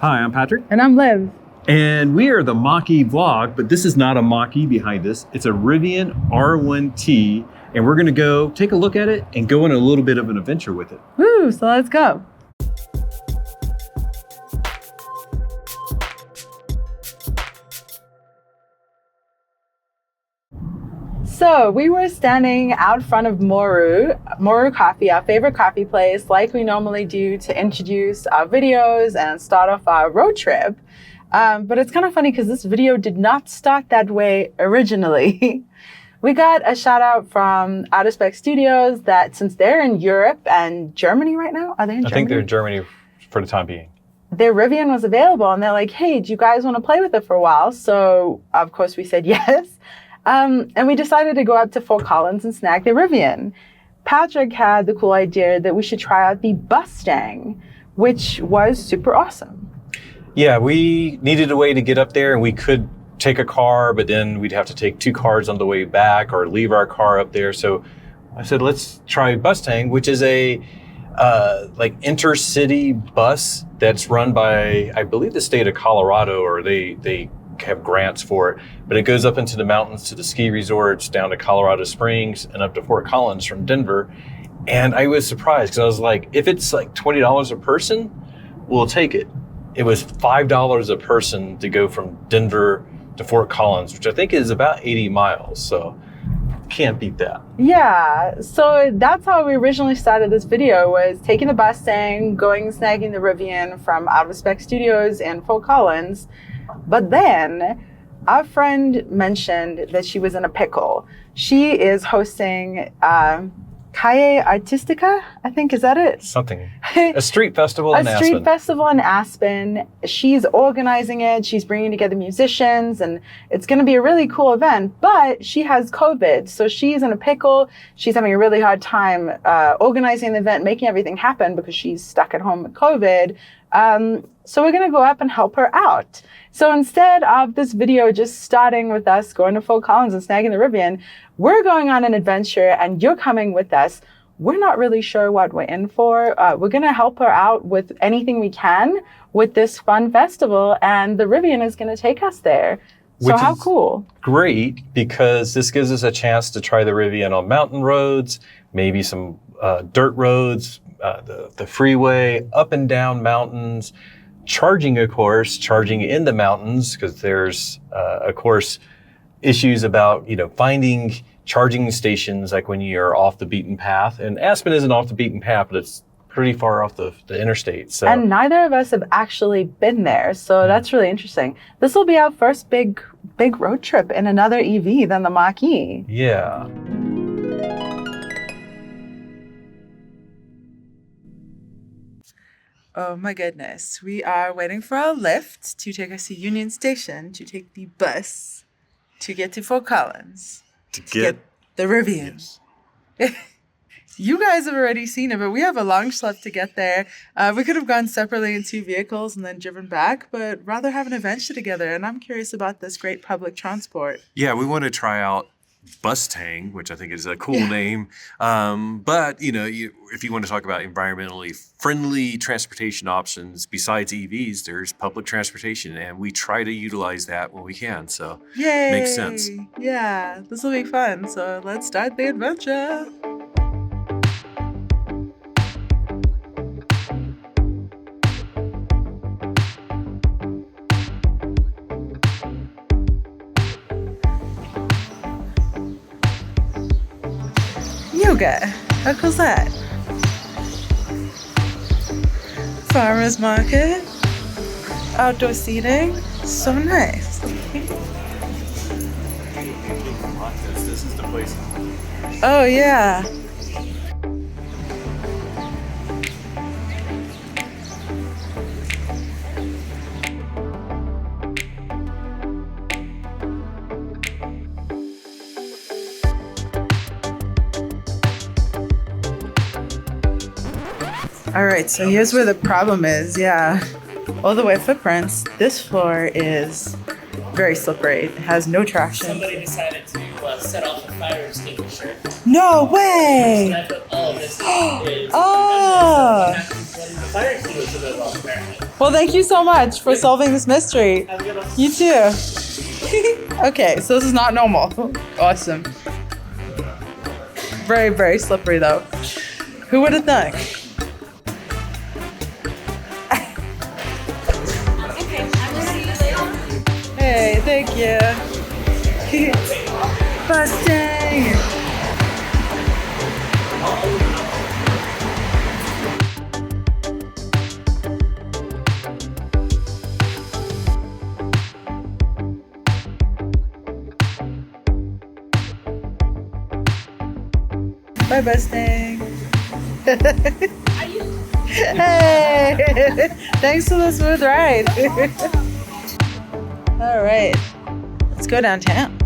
Hi, I'm Patrick. And I'm Liv. And we are the Mach-E vlog, but this is not a Mach-E behind us. It's a Rivian R1T, and we're gonna go take a look at it and go on a little bit of an adventure with it. Woo, so let's go. So we were standing out front of Moru Coffee, our favorite coffee place, like we normally do to introduce our videos and start off our road trip. But it's kind of funny because this video did not start that way originally. We got a shout out from Spec Studios that since they're in Europe and Germany right now, are they in Germany? I think they're in Germany for the time being. Their Rivian was available and they're like, hey, do you guys want to play with it for a while? So of course we said yes. And we decided to go up to Fort Collins and snag the Rivian. Patrick had the cool idea that we should try out the Bustang, which was super awesome. Yeah, we needed a way to get up there, and we could take a car, but then we'd have to take two cars on the way back or leave our car up there. So I said, let's try Bustang, which is a like intercity bus that's run by, I believe, the state of Colorado, or they have grants for it, but it goes up into the mountains to the ski resorts, down to Colorado Springs and up to Fort Collins from Denver. And I was surprised because I was like, if it's like $20 a person, we'll take it. It was $5 a person to go from Denver to Fort Collins, which I think is about 80 miles. So can't beat that. Yeah, so that's how we originally started this video, was taking the Bustang, going and snagging the Rivian from Spec Studios in Fort Collins. But then our friend mentioned that she was in a pickle. She is hosting Calle Artistica, I think, is that it? Something. A street festival in Aspen. A street festival in Aspen. She's organizing it. She's bringing together musicians, and it's going to be a really cool event. But she has COVID, so she's in a pickle. She's having a really hard time organizing the event, making everything happen because she's stuck at home with COVID. So we're going to go up and help her out. So instead of this video just starting with us going to Fort Collins and snagging the Rivian, we're going on an adventure and you're coming with us. We're not really sure what we're in for. We're going to help her out with anything we can with this fun festival, and the Rivian is going to take us there. So how cool. Great, because this gives us a chance to try the Rivian on mountain roads, maybe some dirt roads, the freeway, up and down mountains, charging, of course, charging in the mountains, because there's, of course, issues about, finding charging stations like when you're off the beaten path. And Aspen isn't off the beaten path, but it's pretty far off the interstate. So. And neither of us have actually been there, so that's really interesting. This will be our first big road trip in another EV than the Mach-E. Yeah. Oh my goodness. We are waiting for our lift to take us to Union Station to take the bus to get to Fort Collins. To get the Rivian. Yes. You guys have already seen it, but we have a long schlep to get there. We could have gone separately in two vehicles and then driven back, but rather have an adventure together. And I'm curious about this great public transport. Yeah, we want to try out Bustang, which I think is a cool name. But, if you want to talk about environmentally friendly transportation options besides EVs, there's public transportation, and we try to utilize that when we can. So Yay! Makes sense. Yeah, this will be fun. So let's start the adventure. Yoga. How cool's that? Farmers market. Outdoor seating. So nice. This is the place. Oh, yeah. All right, so here's where the problem is. Yeah, all the way footprints. This floor is very slippery. It has no traction. Somebody decided to set off a fire extinguisher. No way! And I thought, oh, this is Oh! what happens when the fire extinguisher goes off, apparently. Well, thank you so much for solving this mystery. Have a good one. You too. Okay, so this is not normal. Awesome. Very, very slippery though. Who would have thunk? Hey, thank you. Bustang! Bye, Bustang. Hey! Thanks for the smooth ride. All right, let's go downtown.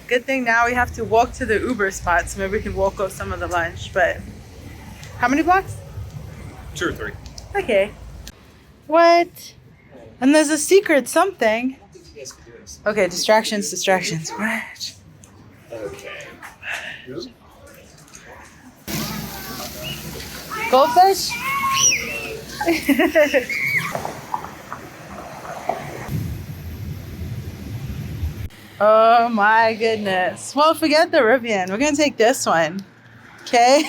Good thing now we have to walk to the Uber spot, so maybe we can walk off some of the lunch, but how many blocks? 2 or 3. Okay. What? And there's a secret something. Okay, distractions, distractions. What? Okay. Goldfish? Oh my goodness. Well, forget the Rivian. We're gonna take this one. Okay?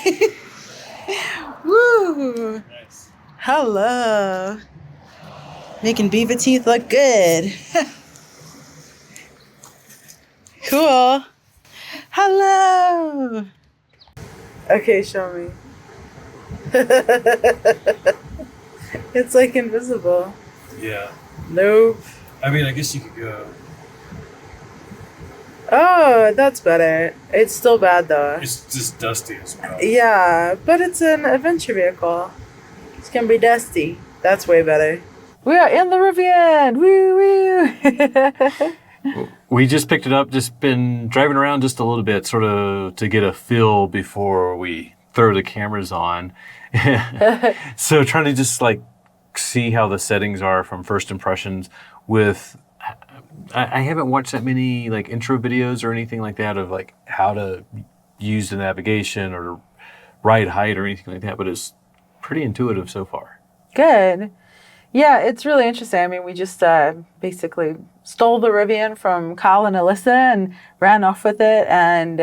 Woo! Nice. Hello. Making beaver teeth look good. Cool. Hello. Okay, show me. It's like invisible. Yeah. Nope. I mean, I guess you could go. Oh, that's better. It's still bad though. It's just dusty as well. Yeah, but it's an adventure vehicle. It's gonna be dusty. That's way better. We are in the Rivian! Woo woo! We just picked it up, just been driving around just a little bit, sort of to get a feel before we throw the cameras on. So trying to just like see how the settings are from first impressions with, I haven't watched that many like intro videos or anything like that of like how to use the navigation or ride height or anything like that, but it's pretty intuitive so far. Good. Yeah, it's really interesting. I mean, we just basically stole the Rivian from Kyle and Alyssa and ran off with it. And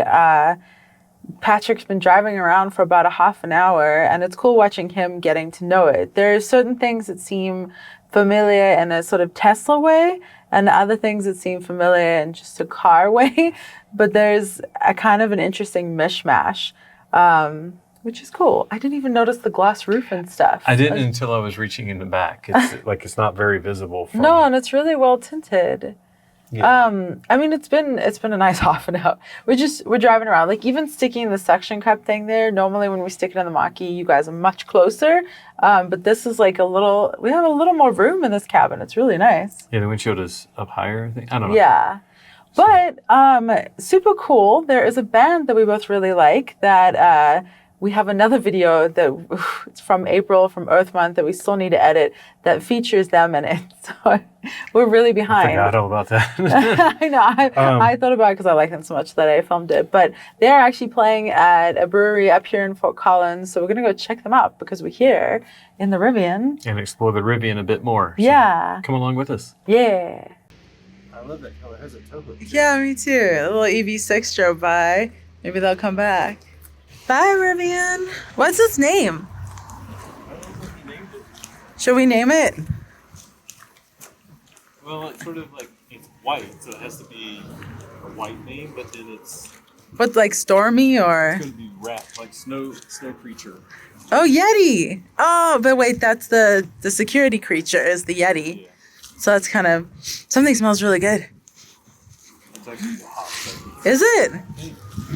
Patrick's been driving around for about a half an hour, and it's cool watching him getting to know it. There's certain things that seem familiar in a sort of Tesla way, and other things that seem familiar in just a car way. But there's a kind of an interesting mishmash. Which is cool. I didn't even notice the glass roof and stuff. I didn't until I was reaching in the back. It's like it's not very visible. From... No, and it's really well tinted. Yeah. I mean, it's been a nice half an hour. We're driving around, like even sticking the suction cup thing there. Normally, when we stick it in the Mach-E, you guys are much closer. But this is like we have a little more room in this cabin. It's really nice. Yeah, the windshield is up higher, I think. I don't know. Yeah. But super cool. There is a band that we both really like that we have another video that it's from April, from Earth Month, that we still need to edit that features them in it. So we're really behind. I forgot all about that. I know. I thought about it because I like them so much that I filmed it. But they're actually playing at a brewery up here in Fort Collins. So we're going to go check them out because we're here in the Rivian. And explore the Rivian a bit more. So Yeah. come along with us. Yeah. I love that color. It has a toe hook. Yeah, me too. A little EV6 drove by. Maybe they'll come back. Bye, Rivian. What's its name? Should we name it? Well, it's sort of like, it's white, so it has to be a white name, but then it's What's like Stormy or? going to be wrapped like snow creature. Oh, Yeti. Oh, but wait, that's the security creature is the Yeti. Yeah. So that's kind of, something smells really good. It's actually hot. Is it?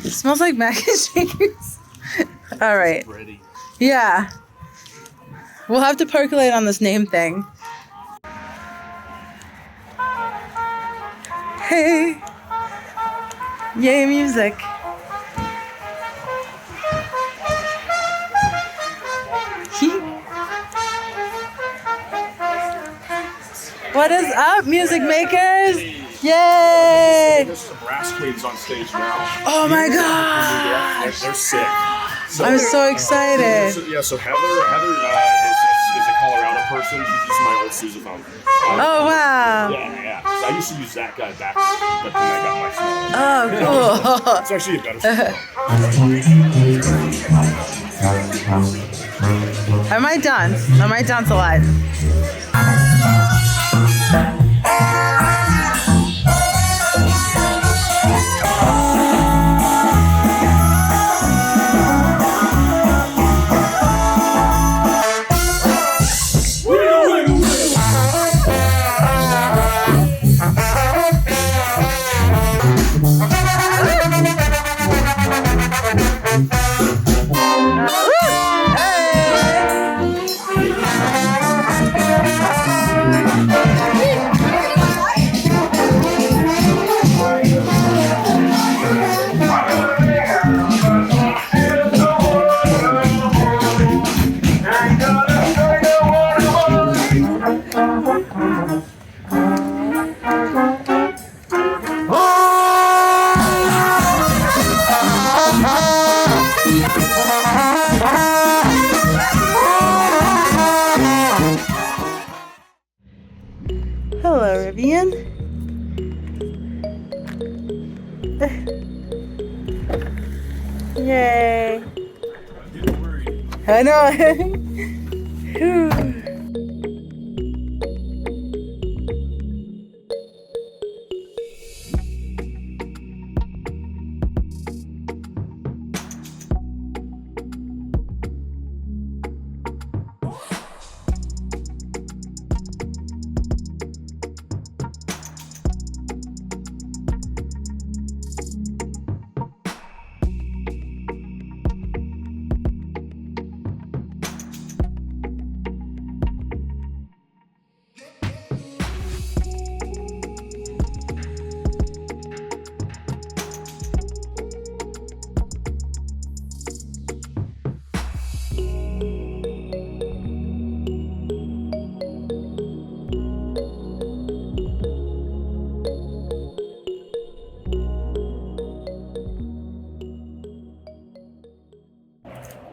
It smells like mac and cheese. All right. Ready. Yeah. We'll have to percolate on this name thing. Hey. Yay, music. What is up, music makers? Yay! There's some brass queens on stage now. Oh my god! They're sick. I'm so excited. So Heather is a Colorado person. She's using my old sousaphone. Oh wow! Yeah. So I used to use that guy back, but then I got my small. Oh cool. It's actually a better sousaphone. I might dance. I might dance a lot. Hello, Rivian. Yay. I know. Whew.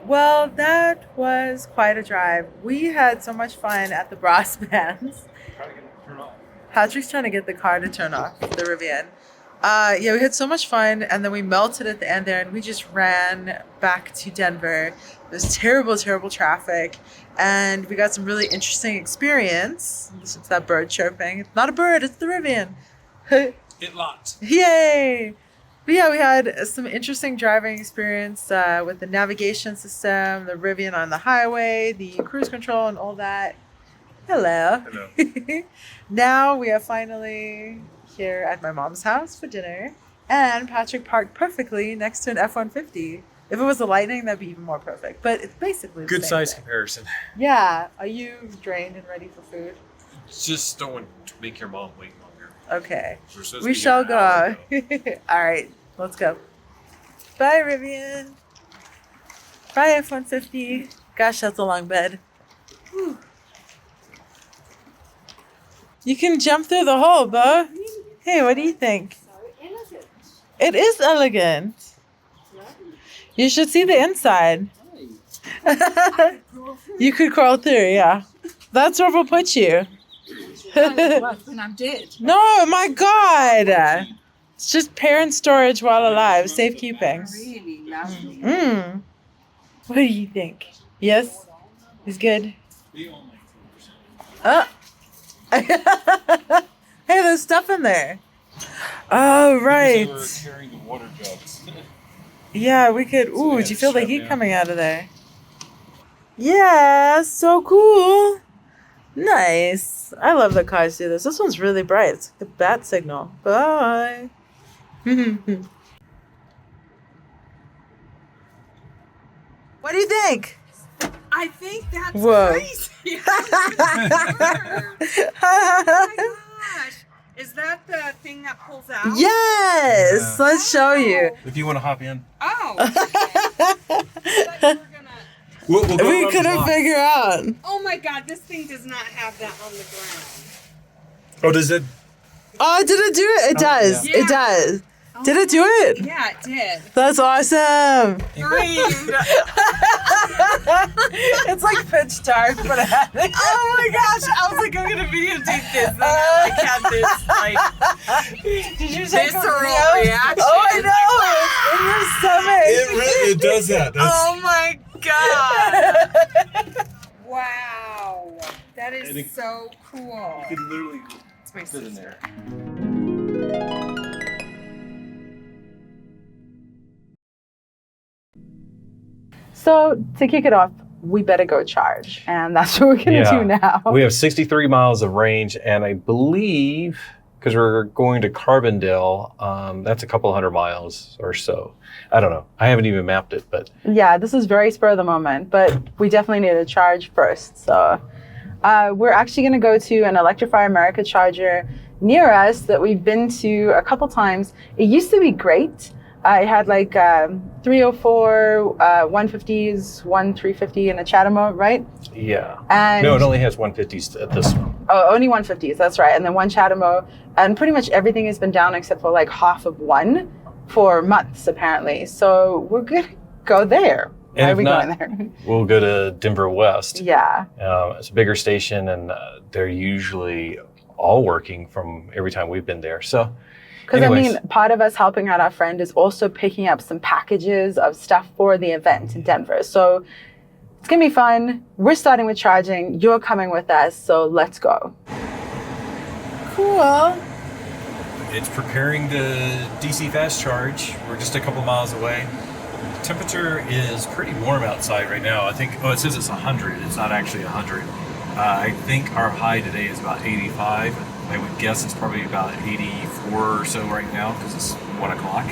Well, that was quite a drive. We had so much fun at the brass bands. Patrick's trying to get the car to turn off, the Rivian. Yeah, we had so much fun, and then we melted at the end there, and we just ran back to Denver. It was terrible, terrible traffic, and we got some really interesting experience. Listen to that bird chirping. It's not a bird, it's the Rivian. It locked. Yay! But yeah, we had some interesting driving experience with the navigation system, the Rivian on the highway, the cruise control, and all that. Hello. Hello. Now we are finally here at my mom's house for dinner, and Patrick parked perfectly next to an F-150. If it was the Lightning, that'd be even more perfect. But it's basically the Good same size thing. comparison. Yeah. Are you drained and ready for food? Just don't want to make your mom wait longer. Okay. We're supposed to We be shall here an hour go. ago. All right, let's go. Bye, Rivian. Bye, F-150. Gosh, that's a long bed. Whew. You can jump through the hole, Bo. Hey, what do you think? It is elegant. You should see the inside. You could crawl through, yeah. That's where we'll put you. When I'm dead. No, my God. It's just parent storage while alive, safekeeping. Really lovely. Mm. What do you think? Yes? He's good? Oh. Hey, there's stuff in there. Oh, right. They were carrying the water jugs. Yeah, we could. Ooh, they do you had feel the to heat shut coming out of there? Yeah, so cool. Nice. I love that cars do this. This one's really bright. It's like the bat signal. Bye. What do you think? I think that's Whoa. crazy. Oh my gosh. Is that the thing that pulls out? Yes. Yeah. Let's show you. If you want to hop in. Oh. Okay. I thought you were gonna... We'll go We around the couldn't block. figure out. Oh my God, this thing does not have that on the ground. Oh, does it? Oh, did it do it? It does. yeah. It does. Did it do it? Yeah, it did. That's awesome. Green. It's like pitch dark, but Oh my gosh! I was like, I'm gonna videotape this, and then I had this like did you take a visceral video? reaction. Oh, I know. It's in your stomach. It does that. Oh my god! Wow, that is so cool. You can literally It's my sit in sister. there. So to kick it off, we better go charge, and that's what we're gonna do now. We have 63 miles of range, and I believe, because we're going to Carbondale, that's a couple hundred miles or so. I don't know. I haven't even mapped it, but Yeah, this is very spur of the moment, but we definitely need to charge first. So we're actually going to go to an Electrify America charger near us that we've been to a couple times. It used to be great. It had like 304, 150s, 350, and a Chatamo, right? yeah. And No, it only has 150s at this one. oh, only 150s, that's right. And then one Chatamo, and pretty much everything has been down except for like half of one for months, apparently. So we're going to go there. And Why are if we not, going there? We'll go to Denver West. Yeah. It's a bigger station, and they're usually all working from every time we've been there. So, Because I anyways. mean, part of us helping out our friend is also picking up some packages of stuff for the event in Denver. So it's going to be fun. We're starting with charging. You're coming with us. So let's go. Cool. It's preparing the DC fast charge. We're just a couple miles away. Temperature is pretty warm outside right now. I think, it says it's 100. It's not actually 100. I think our high today is about 85. I would guess it's probably about 84 or so right now because it's 1 o'clock.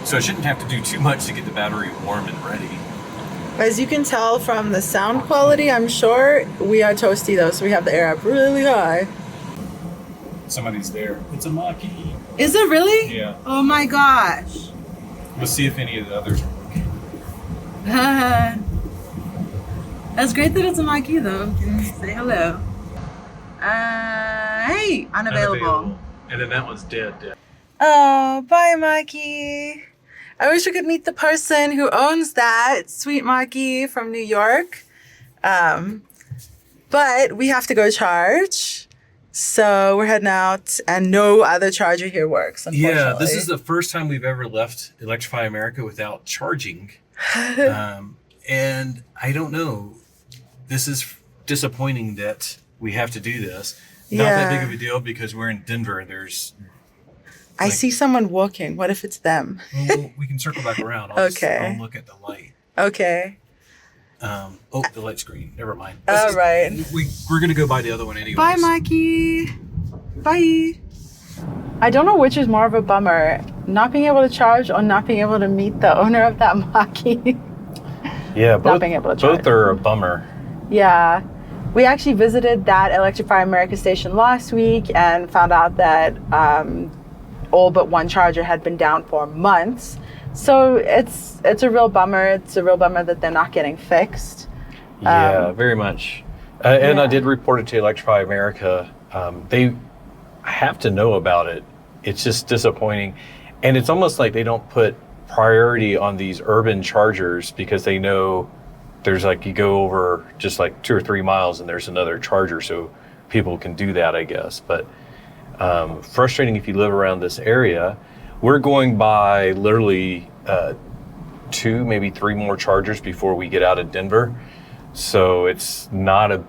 So I shouldn't have to do too much to get the battery warm and ready. As you can tell from the sound quality, I'm sure we are toasty though. So we have the air up really high. Somebody's there. It's a Mach-E. Is it really? Yeah. Oh my gosh. We'll see if any of the others are working. That's great that it's a Mach-E though. Say hello. Hey, unavailable. And then that one's dead. Oh, bye, Mach-E. I wish we could meet the person who owns that sweet Mach-E from New York. But we have to go charge. So we're heading out, and no other charger here works, unfortunately. Yeah, this is the first time we've ever left Electrify America without charging. And I don't know. This is disappointing that we have to do this. Not that big of a deal because we're in Denver. There's. I see someone walking. What if it's them? Well, we can circle back around. I'll look at the light. Okay. The light's green. Never mind. All right. We're going to go by the other one anyway. Bye, Mach-E. Bye. I don't know which is more of a bummer, not being able to charge or not being able to meet the owner of that Mach-E. Yeah, both, being able to charge. both are a bummer. Yeah. We actually visited that Electrify America station last week and found out that all but one charger had been down for months. So it's a real bummer. It's a real bummer that they're not getting fixed. Yeah, very much. And I did report it to Electrify America. They have to know about it. It's just disappointing. And it's almost like they don't put priority on these urban chargers because they know there's like, you go over just like 2 or 3 miles and there's another charger. So people can do that, I guess. But frustrating if you live around this area. We're going by literally 2, maybe 3 more chargers before we get out of Denver. So it's not a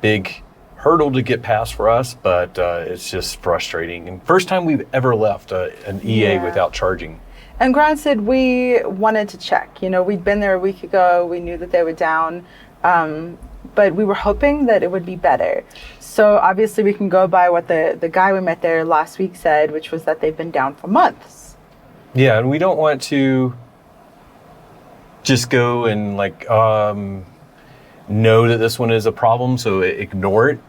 big hurdle to get past for us, but it's just frustrating. And first time we've ever left an EA without charging. And granted, we wanted to check. We'd been there a week ago. We knew that they were down, but we were hoping that it would be better. So obviously we can go by what the guy we met there last week said, which was that they've been down for months. Yeah, and we don't want to just go and know that this one is a problem, so ignore it.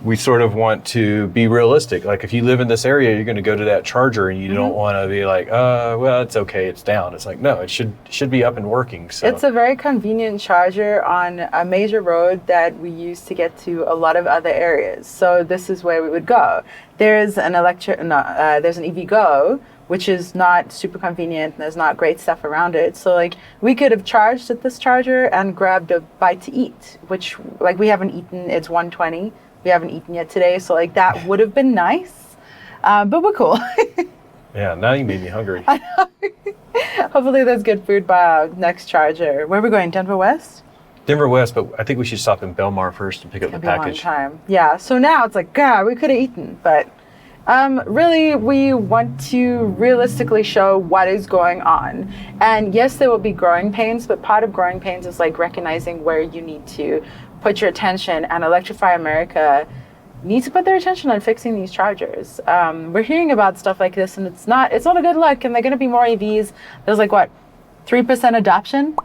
we sort of want to be realistic. Like if you live in this area, you're going to go to that charger and you don't want to be like, well, it's okay, it's down. It's like, no, it should be up and working. So it's a very convenient charger on a major road that we use to get to a lot of other areas. So this is where we would go. There's an there's an EV Go, which is not super convenient and there's not great stuff around it. So like we could have charged at this charger and grabbed a bite to eat, which like we haven't eaten. It's 1:20. We haven't eaten yet today. So like that would have been nice, but we're cool. yeah, now you made me hungry. Hopefully there's good food by our next charger. Where are we going? Denver West? Denver West, but I think we should stop in Belmar first and pick up the It'll be a long package. time. Yeah, so now it's like, God, we could have eaten, but really we want to realistically show what is going on. And yes, there will be growing pains, but part of growing pains is like recognizing where you need to put your attention, and Electrify America needs to put their attention on fixing these chargers. We're hearing about stuff like this and it's not a good look, and they're gonna be more EVs. There's like what, 3% adoption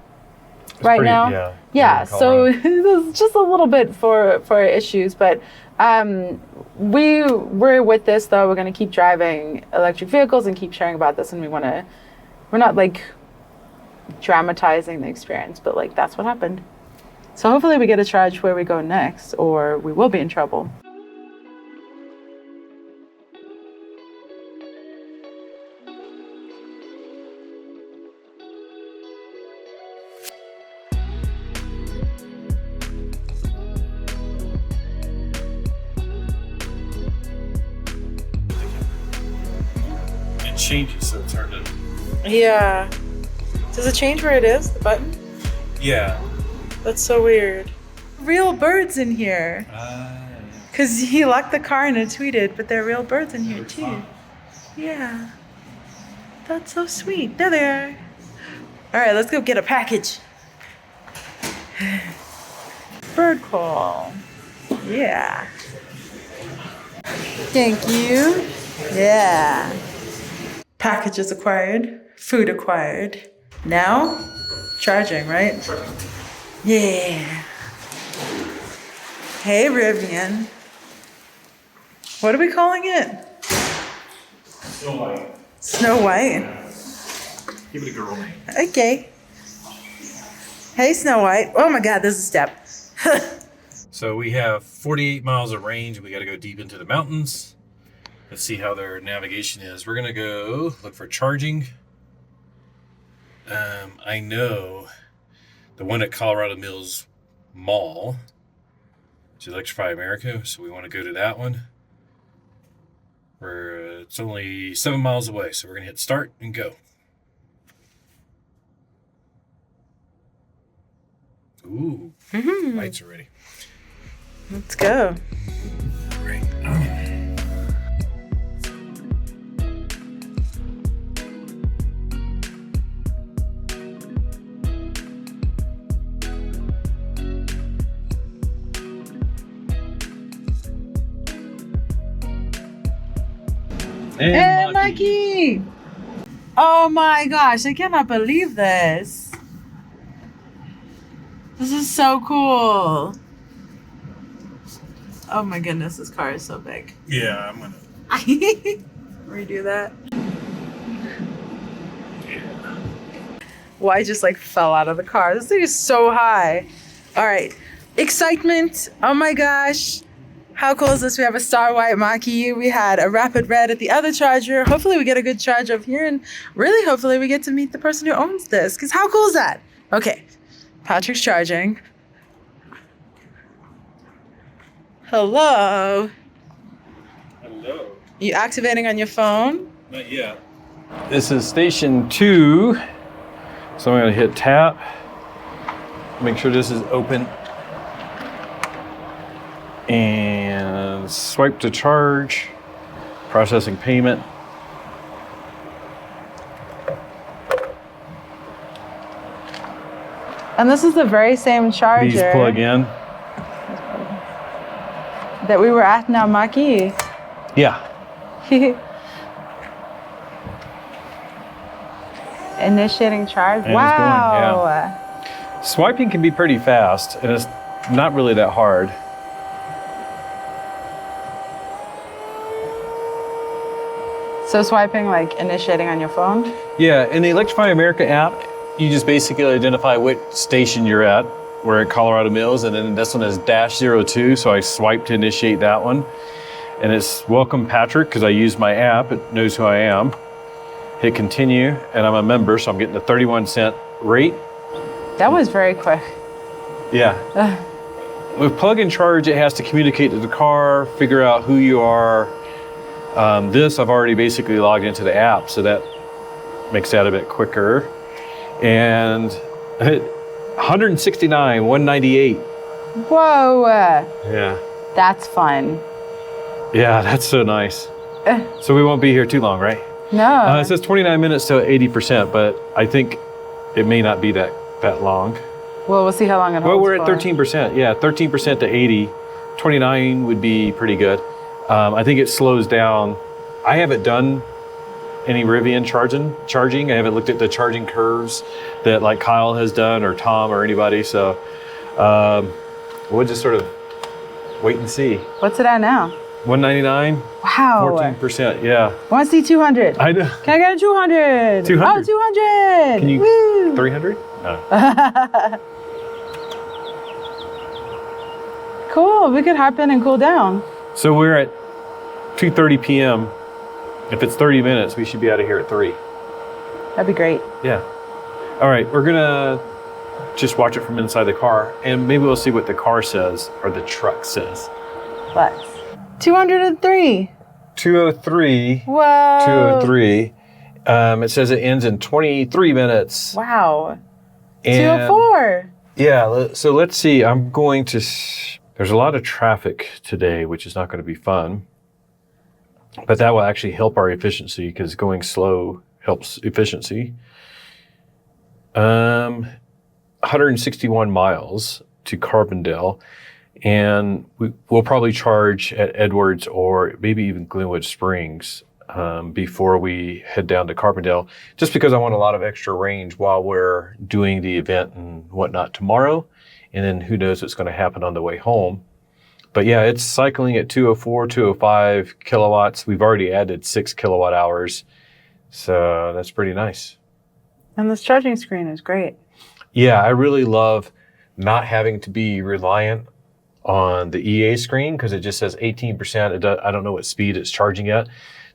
right now? Yeah, so there's just a little bit for issues, but we're with this though. We're gonna keep driving electric vehicles and keep sharing about this, and we're not like dramatizing the experience, but like that's what happened. So hopefully we get a charge where we go next, or we will be in trouble. It changes, so it's hard to... Yeah. Does it change where it is, the button? Yeah. That's so weird. Real birds in here. Because he locked the car and it tweeted, but there are real birds in here too. Yeah. That's so sweet. There they are. All right, let's go get a package. Bird call. Yeah. Thank you. Yeah. Packages acquired. Food acquired. Now, charging, right? Yeah. Hey, Rivian. What are we calling it? Snow White. Snow White. Give it a girl name. Okay. Hey, Snow White. Oh my God, there's a step. So we have 48 miles of range. We got to go deep into the mountains. Let's see how their navigation is. We're going to go look for charging. I know the one at Colorado Mills Mall is Electrify America, so we want to go to that one. It's only 7 miles away, so we're going to hit start and go. Ooh, lights are ready. Let's go. Great. And Mach-E! Oh my gosh, I cannot believe this. This is so cool. Oh my goodness, this car is so big. Yeah, I'm going to... Redo that. Well, I just like fell out of the car. This thing is so high. All right, excitement. Oh my gosh. How cool is this? We have a Star White Mach-E. We had a Rapid Red at the other charger. Hopefully we get a good charge up here, and really hopefully we get to meet the person who owns this, because how cool is that? Okay, Patrick's charging. Hello. Hello. You activating on your phone? Not yet. This is station 2. So I'm going to hit tap. Make sure this is open. And swipe to charge. Processing payment. And this is the very same charger These plug in. that we were at in our Mach-E. Yeah. Initiating charge. And it's Wow. going, Swiping can be pretty fast, and it's not really that hard. So swiping, like initiating on your phone? Yeah, in the Electrify America app, you just basically identify what station you're at. We're at Colorado Mills, and then this one is -02, so I swipe to initiate that one. And it's Welcome Patrick, because I use my app, it knows who I am. Hit continue, and I'm a member, so I'm getting a 31-cent rate. That was very quick. Yeah. With plug and charge, it has to communicate to the car, figure out who you are. This, I've already basically logged into the app, so that makes that a bit quicker. And 169, 198. Whoa. Yeah. That's fun. Yeah, that's so nice. So we won't be here too long, right? No. It says 29 minutes to 80%, but I think it may not be that long. Well, we'll see how long it holds. Well, we're at for. 13%. Yeah, 13% to 80. 29 would be pretty good. I think it slows down. I haven't done any Rivian charging. I haven't looked at the charging curves that like Kyle has done or Tom or anybody. So we'll just sort of wait and see. What's it at now? 199. Wow. 14%. Yeah. I want to see 200. I know. Can I get a 200? 200. Oh, 200. Can you? Woo. 300? No. Cool. We could hop in and cool down. So we're at 2:30 p.m. If it's 30 minutes, we should be out of here at 3. That'd be great. Yeah. All right, we're gonna just watch it from inside the car, and maybe we'll see what the car says or the truck says. Let's. 203. 203. Whoa. 203. It says it ends in 23 minutes. Wow. And 204. yeah, so let's see. I'm going to. There's a lot of traffic today, which is not going to be fun. But that will actually help our efficiency because going slow helps efficiency. 161 miles to Carbondale. And we'll probably charge at Edwards or maybe even Glenwood Springs before we head down to Carbondale, just because I want a lot of extra range while we're doing the event and whatnot tomorrow. And then who knows what's going to happen on the way home. But yeah, it's cycling at 204, 205 kilowatts. We've already added 6 kilowatt hours. So that's pretty nice. And this charging screen is great. Yeah, I really love not having to be reliant on the EA screen because it just says 18%. I don't know what speed it's charging at.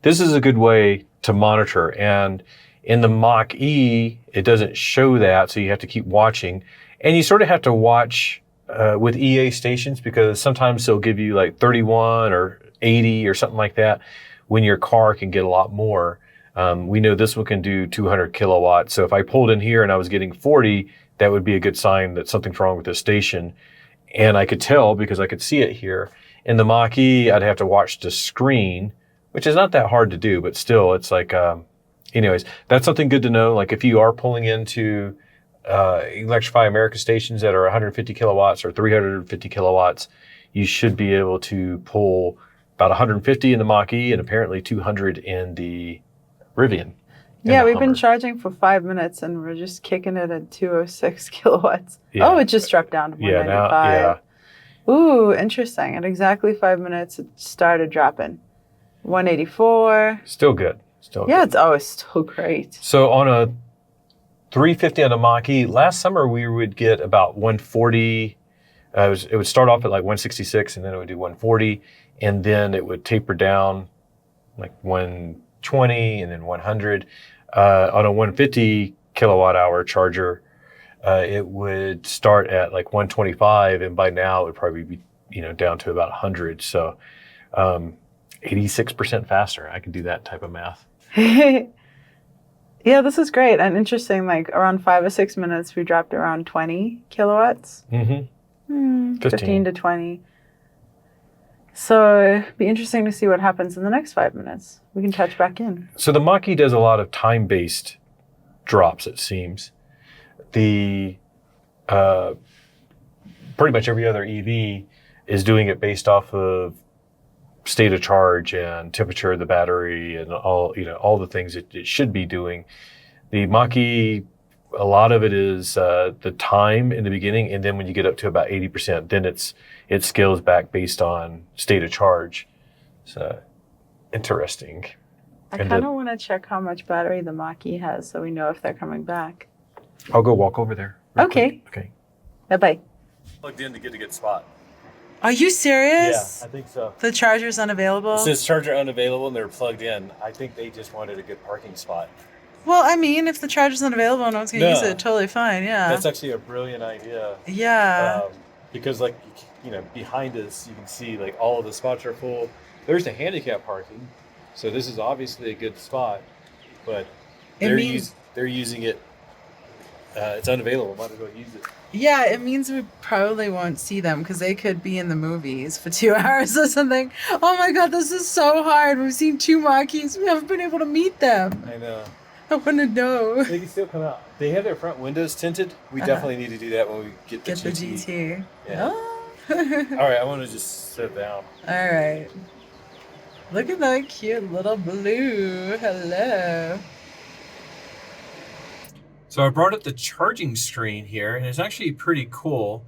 This is a good way to monitor. And in the Mach-E, it doesn't show that, so you have to keep watching. And you sort of have to watch with EA stations because sometimes they'll give you like 31 or 80 or something like that when your car can get a lot more. We know this one can do 200 kilowatts. So if I pulled in here and I was getting 40, that would be a good sign that something's wrong with this station. And I could tell because I could see it here. In the Mach-E, I'd have to watch the screen, which is not that hard to do, but still it's like, anyways, that's something good to know. Like if you are pulling into Electrify America stations that are 150 kilowatts or 350 kilowatts, you should be able to pull about 150 in the Mach-E and apparently 200 in the Rivian. Yeah, we've Hummer. been charging for 5 minutes and we're just kicking it at 206 kilowatts. Yeah. Oh, it just dropped down to 195. Ooh, interesting. At exactly 5 minutes, it started dropping. 184. Still good. Yeah, it's still great. So on a 350 on a Mach-E, last summer we would get about 140. It would start off at like 166 and then it would do 140 and then it would taper down like 120 and then 100. On a 150 kilowatt hour charger, it would start at like 125 and by now it would probably be down to about 100. So 86% faster. I can do that type of math. Yeah, this is great and interesting. Like around 5 or 6 minutes, we dropped around 20 kilowatts. 15 to 20. So it'd be interesting to see what happens in the next 5 minutes. We can touch back in. So the Mach-E does a lot of time-based drops, it seems. The pretty much every other EV is doing it based off of state of charge and temperature of the battery and all the things it should be doing. The Mach-E, a lot of it is the time in the beginning, and then when you get up to about 80%, then it scales back based on state of charge. So interesting. I And kind of want to check how much battery the Mach-E has so we know if they're coming back. I'll go walk over there. real Okay. quick. Okay. Bye-bye. Plugged in to get a good spot. Are you serious? I think so. The charger's unavailable? It says charger unavailable and they're plugged in. I think they just wanted a good parking spot. Well, I mean, if the charger's unavailable and no one's going to use No. it, totally fine, yeah. That's actually a brilliant idea. Yeah. Because like, behind us, you can see like all of the spots are full. There's the handicap parking. So this is obviously a good spot, but they're using it. It's unavailable. Might as well use it. Yeah, it means we probably won't see them because they could be in the movies for 2 hours or something. Oh my god, this is so hard. We've seen 2 Mach-E's. We haven't been able to meet them. I know. I want to know. They can still come out. They have their front windows tinted. We definitely need to do that when we get the Get the GT. GT. Yeah. Oh. All right, I want to just sit down. All right. Look at that cute little blue. Hello. So I brought up the charging screen here, and it's actually pretty cool.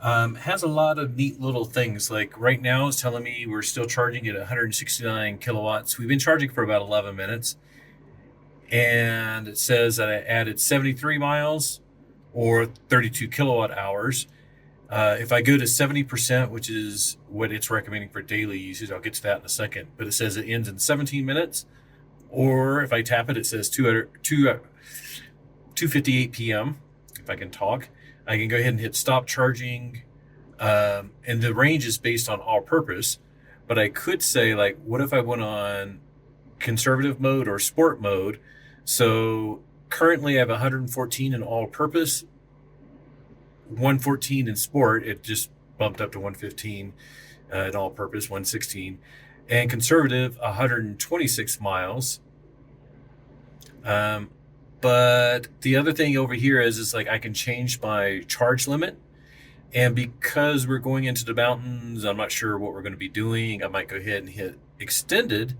It has a lot of neat little things. Like right now, it's telling me we're still charging at 169 kilowatts. We've been charging for about 11 minutes. And it says that I added 73 miles or 32 kilowatt hours. If I go to 70%, which is what it's recommending for daily usage, I'll get to that in a second. But it says it ends in 17 minutes. Or if I tap it, it says 2:58 p.m. If I can talk, I can go ahead and hit stop charging. And the range is based on all purpose. But I could say, like, what if I went on conservative mode or sport mode? So currently I have 114 in all purpose, 114 in sport. It just bumped up to 115 in all purpose, 116. And conservative, 126 miles. But the other thing over here is like I can change my charge limit. And because we're going into the mountains, I'm not sure what we're going to be doing. I might go ahead and hit extended.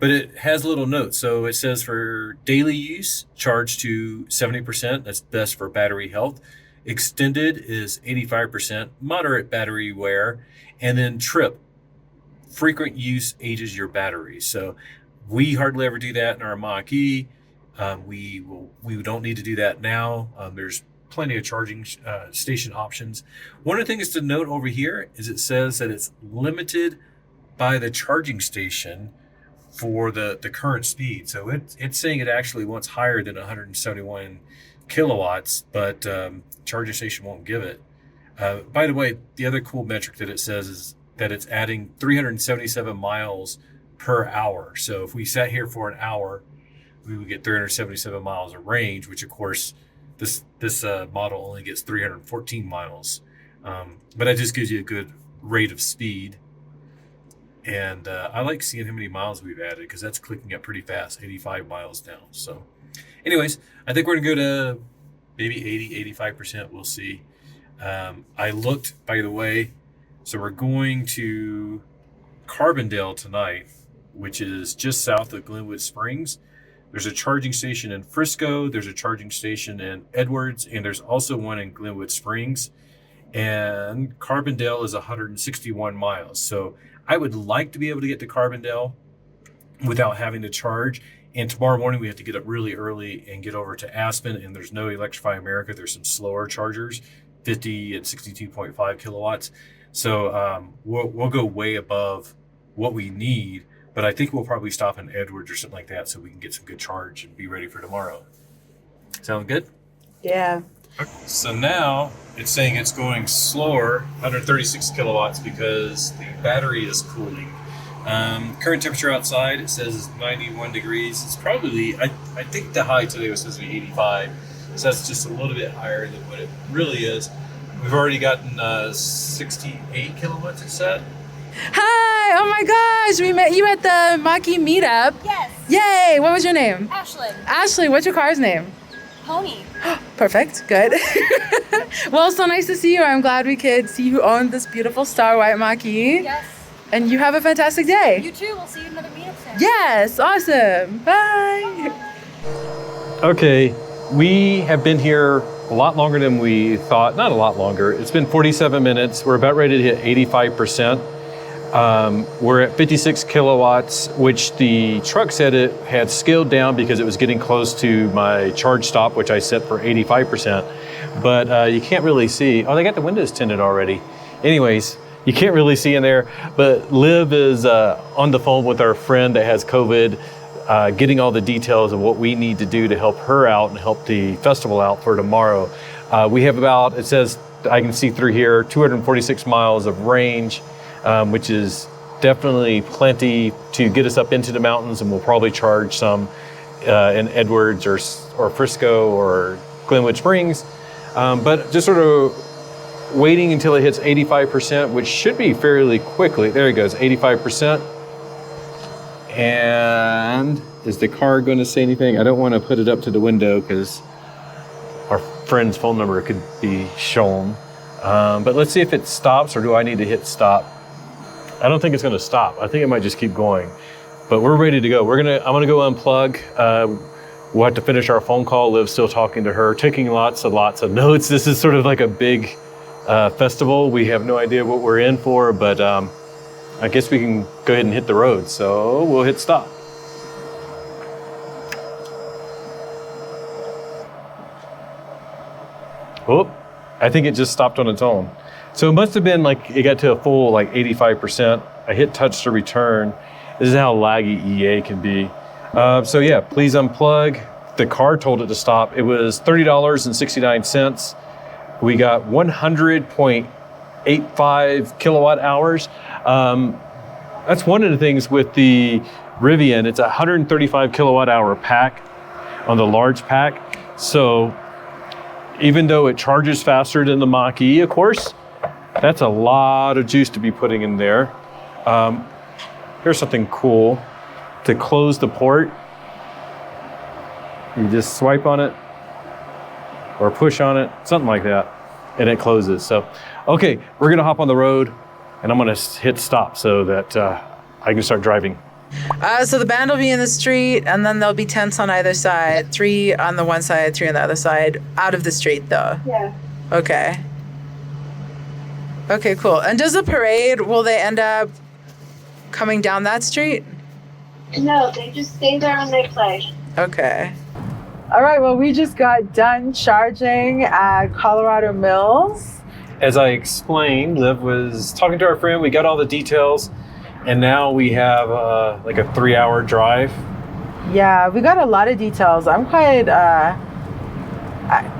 But it has a little note. So it says for daily use, charge to 70%. That's best for battery health. Extended is 85%, moderate battery wear. And then trip, frequent use ages your battery. So we hardly ever do that in our Mach-E. We don't need to do that now. There's plenty of charging station options. One of the things to note over here is it says that it's limited by the charging station for the current speed. So it's saying it actually wants higher than 171 kilowatts, but charging station won't give it. By the way, the other cool metric that it says is that it's adding 377 miles per hour. So if we sat here for an hour, we would get 377 miles of range, which of course this model only gets 314 miles. But that just gives you a good rate of speed. And I like seeing how many miles we've added because that's clicking up pretty fast, 85 miles now. So anyways, I think we're going to go to maybe 80, 85%. We'll see. I looked, by the way, so we're going to Carbondale tonight, which is just south of Glenwood Springs. There's a charging station in Frisco. There's a charging station in Edwards, and there's also one in Glenwood Springs. And Carbondale is 161 miles. So I would like to be able to get to Carbondale without having to charge. And tomorrow morning we have to get up really early and get over to Aspen, and there's no Electrify America. There's some slower chargers, 50 and 62.5 kilowatts. So we'll go way above what we need, but I think we'll probably stop in Edwards or something like that so we can get some good charge and be ready for tomorrow. Sound good? Yeah. So now it's saying it's going slower, 136 kilowatts, because the battery is cooling. Current temperature outside, it says is 91 degrees. It's probably, I think the high today was supposed to be 85. So that's just a little bit higher than what it really is. We've already gotten 68 kilowatts, it said. Hi! Oh my gosh! We met you at the Mach-E meetup. Yes. Yay! What was your name? Ashlyn. Ashley, what's your car's name? Pony. Perfect. Good. Well, so nice to see you. I'm glad we could see who owned this beautiful Star White Mach-E. Yes. And you have a fantastic day. You too. We'll see you at another meetup soon. Yes. Awesome. Bye. Okay, we have been here a lot longer than we thought. Not a lot longer. It's been 47 minutes. We're about ready to hit 85%. We're at 56 kilowatts, which the truck said it had scaled down because it was getting close to my charge stop, which I set for 85%. But you can't really see. Oh, they got the windows tinted already. Anyways, you can't really see in there. But Liv is on the phone with our friend that has COVID, getting all the details of what we need to do to help her out and help the festival out for tomorrow. We have about, it says, I can see through here, 246 miles of range, which is definitely plenty to get us up into the mountains, and we'll probably charge some in Edwards or Frisco or Glenwood Springs. But just sort of waiting until it hits 85%, which should be fairly quickly. There it goes, 85%. And is the car going to say anything? I don't want to put it up to the window because our friend's phone number could be shown. But let's see if it stops, or do I need to hit stop? I don't think it's going to stop. I think it might just keep going. But we're ready to go. I'm going to go unplug. We'll have to finish our phone call. Liv's still talking to her, taking lots of notes. This is sort of like a big festival. We have no idea what we're in for, but I guess we can go ahead and hit the road. So we'll hit stop. Oh, I think it just stopped on its own. So it must have been like it got to a full like 85%. I hit touch to return. This is how laggy EA can be. So yeah, please unplug. The car told it to stop. It was $30.69. We got 100.85 kilowatt hours. That's one of the things with the Rivian. It's a 135 kilowatt hour pack on the large pack. So even though it charges faster than the Mach-E, of course, that's a lot of juice to be putting in there. Here's something cool. To close the port, you just swipe on it or push on it, something like that, and it closes. So, okay, we're gonna hop on the road and I'm gonna hit stop so that I can start driving. So the band will be in the street, and then there'll be tents on either side. 3 on the one side, 3 on the other side. Out of the street, though. Yeah. Okay. Okay, cool. And does the parade, will they end up coming down that street? No, they just stay there and they play. Okay. All right, well, we just got done charging at Colorado Mills. As I explained, Liv was talking to our friend. We got all the details, and now we have like a 3-hour drive. Yeah, we got a lot of details. I'm quite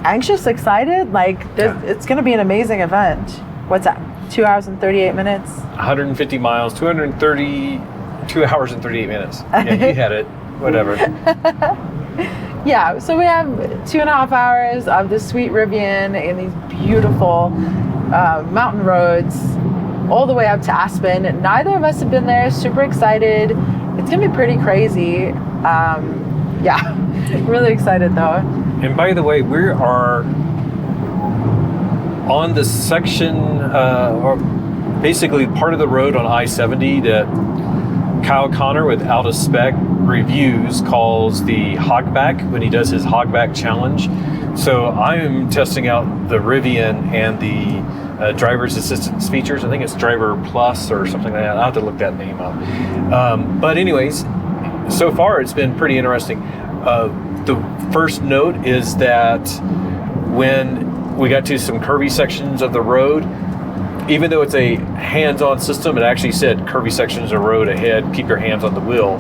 anxious, excited. Like, it's going to be an amazing event. What's that? 2 hours and 38 minutes? 150 miles, 2 hours and 38 minutes. Yeah, you had it. Whatever. Yeah, so we have 2.5 hours of the sweet Rivian in these beautiful mountain roads all the way up to Aspen. Neither of us have been there. Super excited. It's gonna be pretty crazy. Yeah, really excited though. And by the way, we are on the section, or basically part of the road on I-70 that Kyle Connor with Out of Spec Reviews calls the hogback when he does his hogback challenge. So I am testing out the Rivian and the driver's assistance features. I think it's Driver Plus or something like that. I'll have to look that name up. But anyways, so far it's been pretty interesting. The first note is that when we got to some curvy sections of the road, even though it's a hands-on system, it actually said curvy sections of road ahead, keep your hands on the wheel,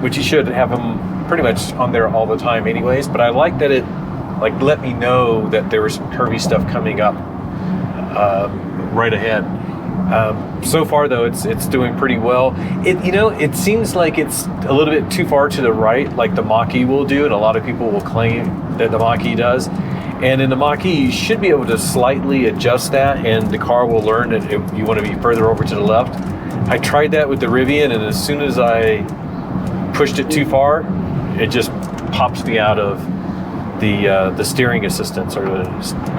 which you should have them pretty much on there all the time anyways. But I like that it let me know that there was some curvy stuff coming up right ahead. So far though, it's doing pretty well. It seems like it's a little bit too far to the right, like the Mach-E will do, and a lot of people will claim that the Mach-E does. And in the Mach-E, you should be able to slightly adjust that, and the car will learn that you want to be further over to the left. I tried that with the Rivian, and as soon as I pushed it too far, it just pops me out of the steering assistance or the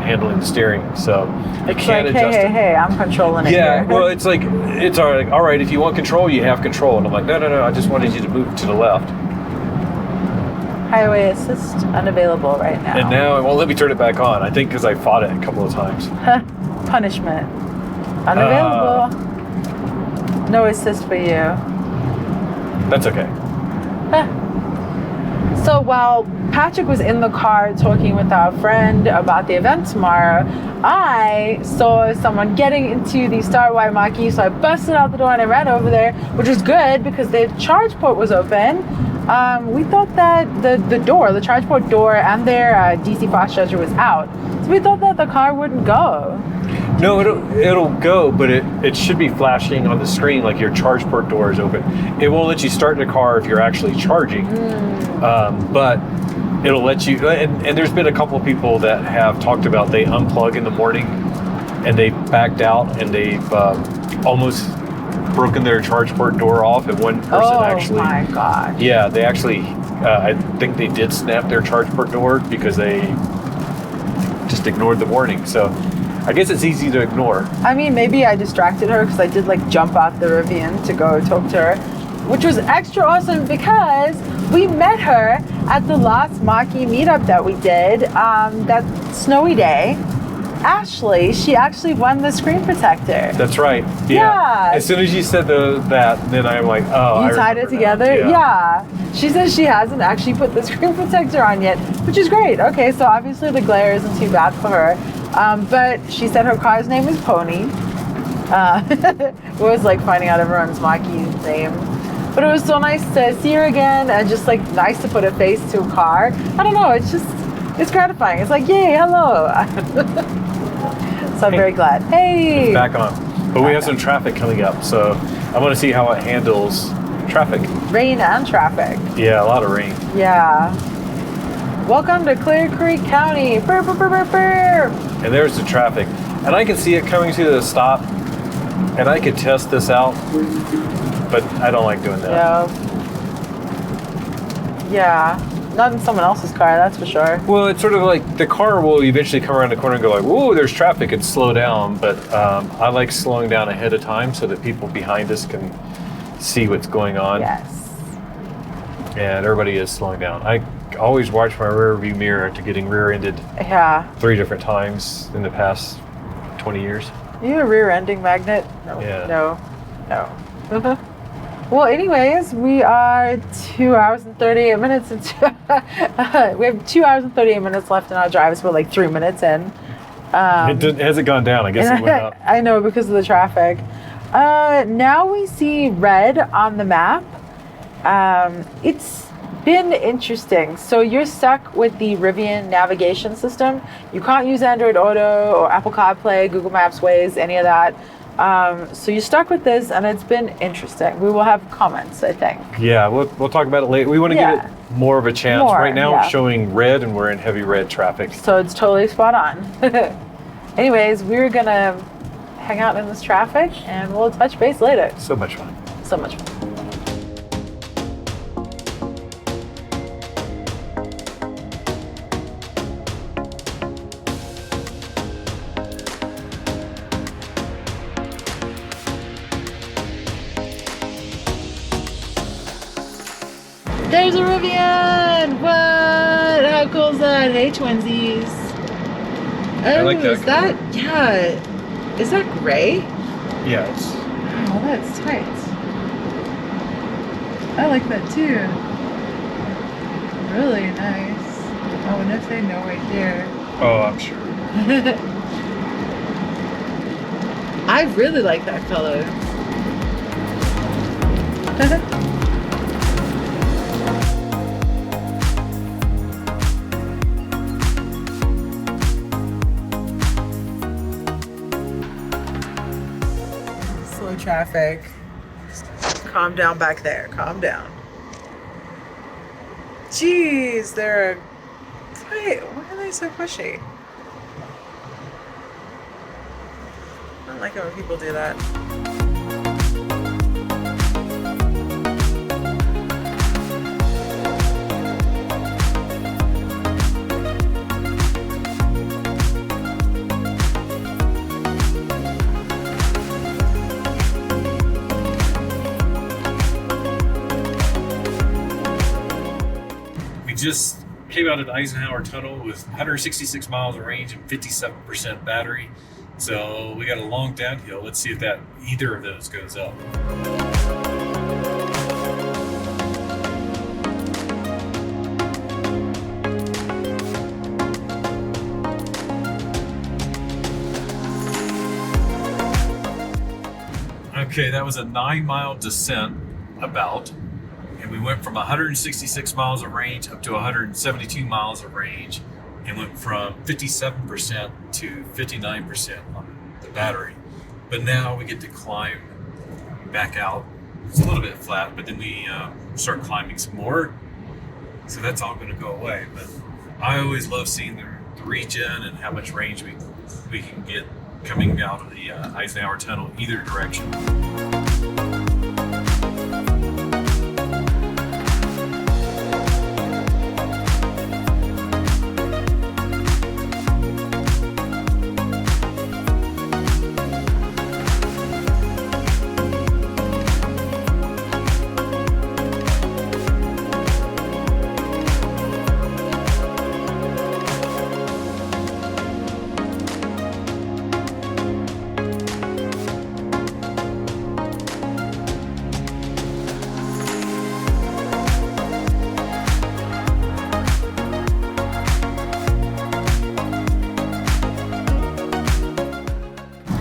handling the steering. So I can't adjust it. Hey, I'm controlling it. Yeah, here. well, it's like, it's all right, if you want control, you have control. And I'm like, no, I just wanted you to move to the left. Highway assist unavailable right now. And now it won't let me turn it back on. I think because I fought it a couple of times. Punishment. Unavailable. No assist for you. That's okay. So while Patrick was in the car talking with our friend about the event tomorrow, I saw someone getting into the Star Wide Mach-E, so I busted out the door and I ran over there, which was good because the charge port was open. We thought that the charge port door and their DC fast charger was out. So we thought that the car wouldn't go. No, it'll go, but it should be flashing on the screen like your charge port door is open. It won't let you start the car if you're actually charging, but it'll let you. And there's been a couple of people that have talked about they unplug in the morning and they backed out and they've almost broken their charge port door off, and one person actually. Oh my god! Yeah, they actually. I think they did snap their charge port door because they just ignored the warning. So. I guess it's easy to ignore. I mean, maybe I distracted her because I did like jump out the Rivian to go talk to her, which was extra awesome because we met her at the last Mach-E meetup that we did, that snowy day. Ashley, she actually won the screen protector. That's right. Yeah. As soon as you said that, then I'm like, oh, You tied it together? Yeah. She says she hasn't actually put the screen protector on yet, which is great. Okay, so obviously the glare isn't too bad for her. But she said her car's name is Pony. It was like finding out everyone's Mach-E name. But it was so nice to see her again and just like nice to put a face to a car. I don't know, it's gratifying. It's like, yay, hello. So I'm very glad. Hey! It's back on. But we have some traffic coming up, so I want to see how it handles traffic. Rain and traffic. Yeah, a lot of rain. Yeah. Welcome to Clear Creek County. Burr, burr, burr, burr, burr. And there's the traffic. And I can see it coming to the stop, and I could test this out, but I don't like doing that. Yeah. Not in someone else's car, that's for sure. Well, it's sort of like the car will eventually come around the corner and go like, whoa, there's traffic, and slow down. But I like slowing down ahead of time so that people behind us can see what's going on. Yes. And everybody is slowing down. I always watch my rear view mirror after getting rear-ended 3 different times in the past 20 years. Are you a rear-ending magnet? No. Yeah. No. Well, anyways, we are 2 hours and 38 minutes into we have 2 hours and 38 minutes left in our drive, so we're like 3 minutes in. It hasn't gone down. I guess it went up. I know, because of the traffic. Now we see red on the map. It's been interesting. So you're stuck with the Rivian navigation system. You can't use Android Auto or Apple CarPlay, Google Maps, Waze, any of that. So you're stuck with this, and it's been interesting. We will have comments, I think. Yeah, we'll talk about it later. We want to give it more of a chance. Right now it's showing red, and we're in heavy red traffic. So it's totally spot on. Anyways, we're going to hang out in this traffic, and we'll touch base later. So much fun. So much fun. There's a Rivian! What? How cool is that? Hey, twinsies. Oh, I like that. Is that? Yeah. Is that gray? Yeah, it's. Oh, that's tight. I like that too. Really nice. Oh, and if they know right there. Oh, I'm sure. I really like that color. Slow traffic. Calm down back there. Calm down. Jeez, they're. Wait, why are they so pushy? I don't like it when people do that. We just came out of Eisenhower Tunnel with 166 miles of range and 57% battery. So we got a long downhill. Let's see if either of those goes up. Okay, that was a 9-mile descent about, and we went from 166 miles of range up to 172 miles of range, and went from 57% to 59% on the battery. But now we get to climb back out. It's a little bit flat, but then we start climbing some more. So that's all going to go away. But I always love seeing the regen and how much range we can get coming out of the Eisenhower Tunnel either direction.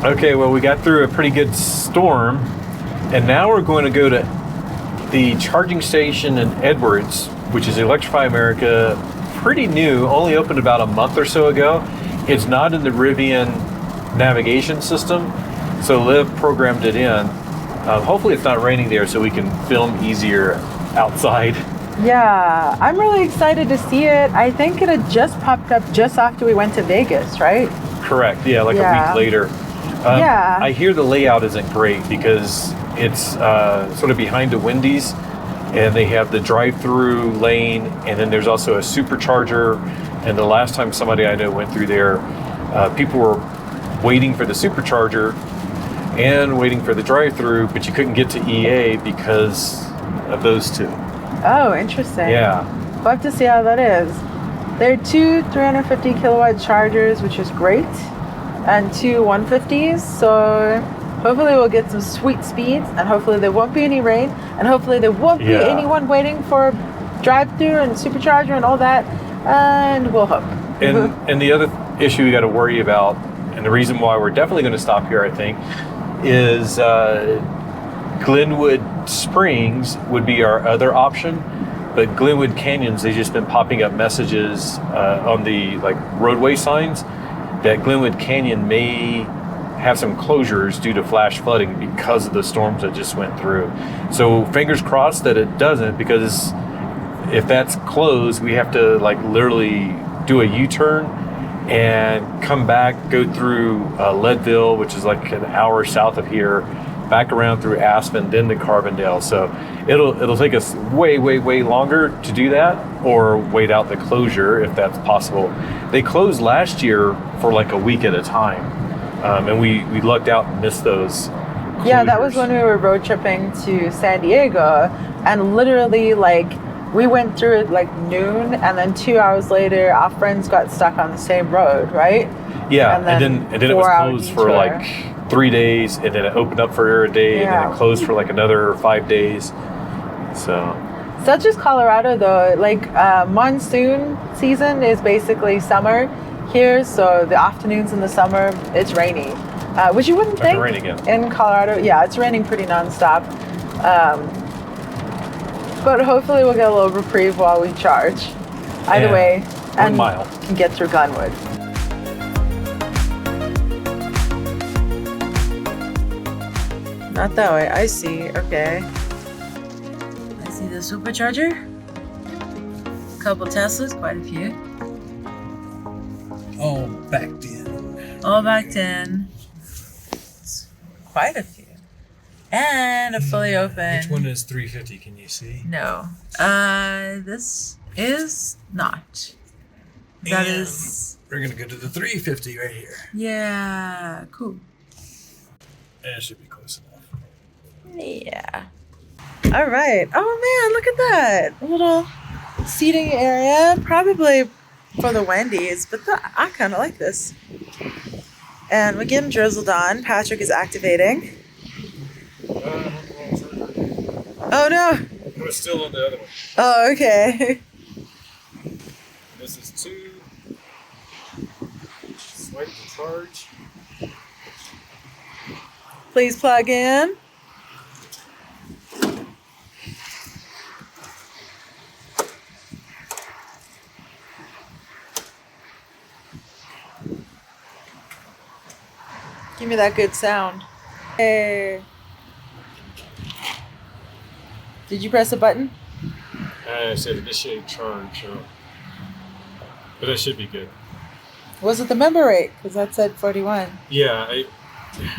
Okay, well, we got through a pretty good storm, and now we're going to go to the charging station in Edwards, which is Electrify America, pretty new, only opened about a month or so ago. It's not in the Rivian navigation system, so Liv programmed it in. Hopefully it's not raining there so we can film easier outside. Yeah, I'm really excited to see it. I think it had just popped up just after we went to Vegas, right? Correct, yeah, like a week later. Yeah. I hear the layout isn't great because it's sort of behind a Wendy's, and they have the drive-through lane, and then there's also a supercharger. And the last time somebody I know went through there, people were waiting for the supercharger and waiting for the drive-through, but you couldn't get to EA because of those two. Oh, interesting. Yeah. We'll have to see how that is. There are two 350 kilowatt chargers, which is great, and two 150s. So hopefully we'll get some sweet speeds, and hopefully there won't be any rain, and hopefully there won't be anyone waiting for drive-through and supercharger and all that, and we'll hope. And the other issue we got to worry about, and the reason why we're definitely going to stop here, I think, is Glenwood Springs would be our other option. But Glenwood Canyons, they've just been popping up messages on the roadway signs that Glenwood Canyon may have some closures due to flash flooding because of the storms that just went through. So fingers crossed that it doesn't, because if that's closed, we have to literally do a U-turn and come back, go through Leadville, which is an hour south of here, back around through Aspen, then to Carbondale. So it'll take us way longer to do that, or wait out the closure if that's possible. They closed last year for a week at a time, and we lucked out and missed those closures. Yeah, that was when we were road tripping to San Diego, and literally we went through it noon, and then 2 hours later our friends got stuck on the same road, right? Yeah, and then it was closed for 3 days, and then it opened up for a day, and then it closed for another 5 days. So such as Colorado though, monsoon season is basically summer here, so the afternoons in the summer it's rainy, which you wouldn't think in Colorado. Yeah, it's raining pretty nonstop, but hopefully we'll get a little reprieve while we charge. Either way, and can get through Glenwood. Not that way. I see. Okay. I see the supercharger. A couple Teslas, quite a few. All backed in. All backed in. It's quite a few. And a fully open. Which one is 350? Can you see? No. This is not. That is. We're gonna go to the 350 right here. Yeah. Cool. That should be close enough. Yeah. All right. Oh man, look at that. A little seating area, probably for the Wendy's, but I kind of like this. And we're getting drizzled on. Patrick is activating. Oh no! It was still on the other one. Oh, okay. This is 2. Swipe to charge. Please plug in. Give me that good sound. Hey. Did you press a button? I said initiate charge, but that should be good. Was it the member rate? Because that said 41. Yeah,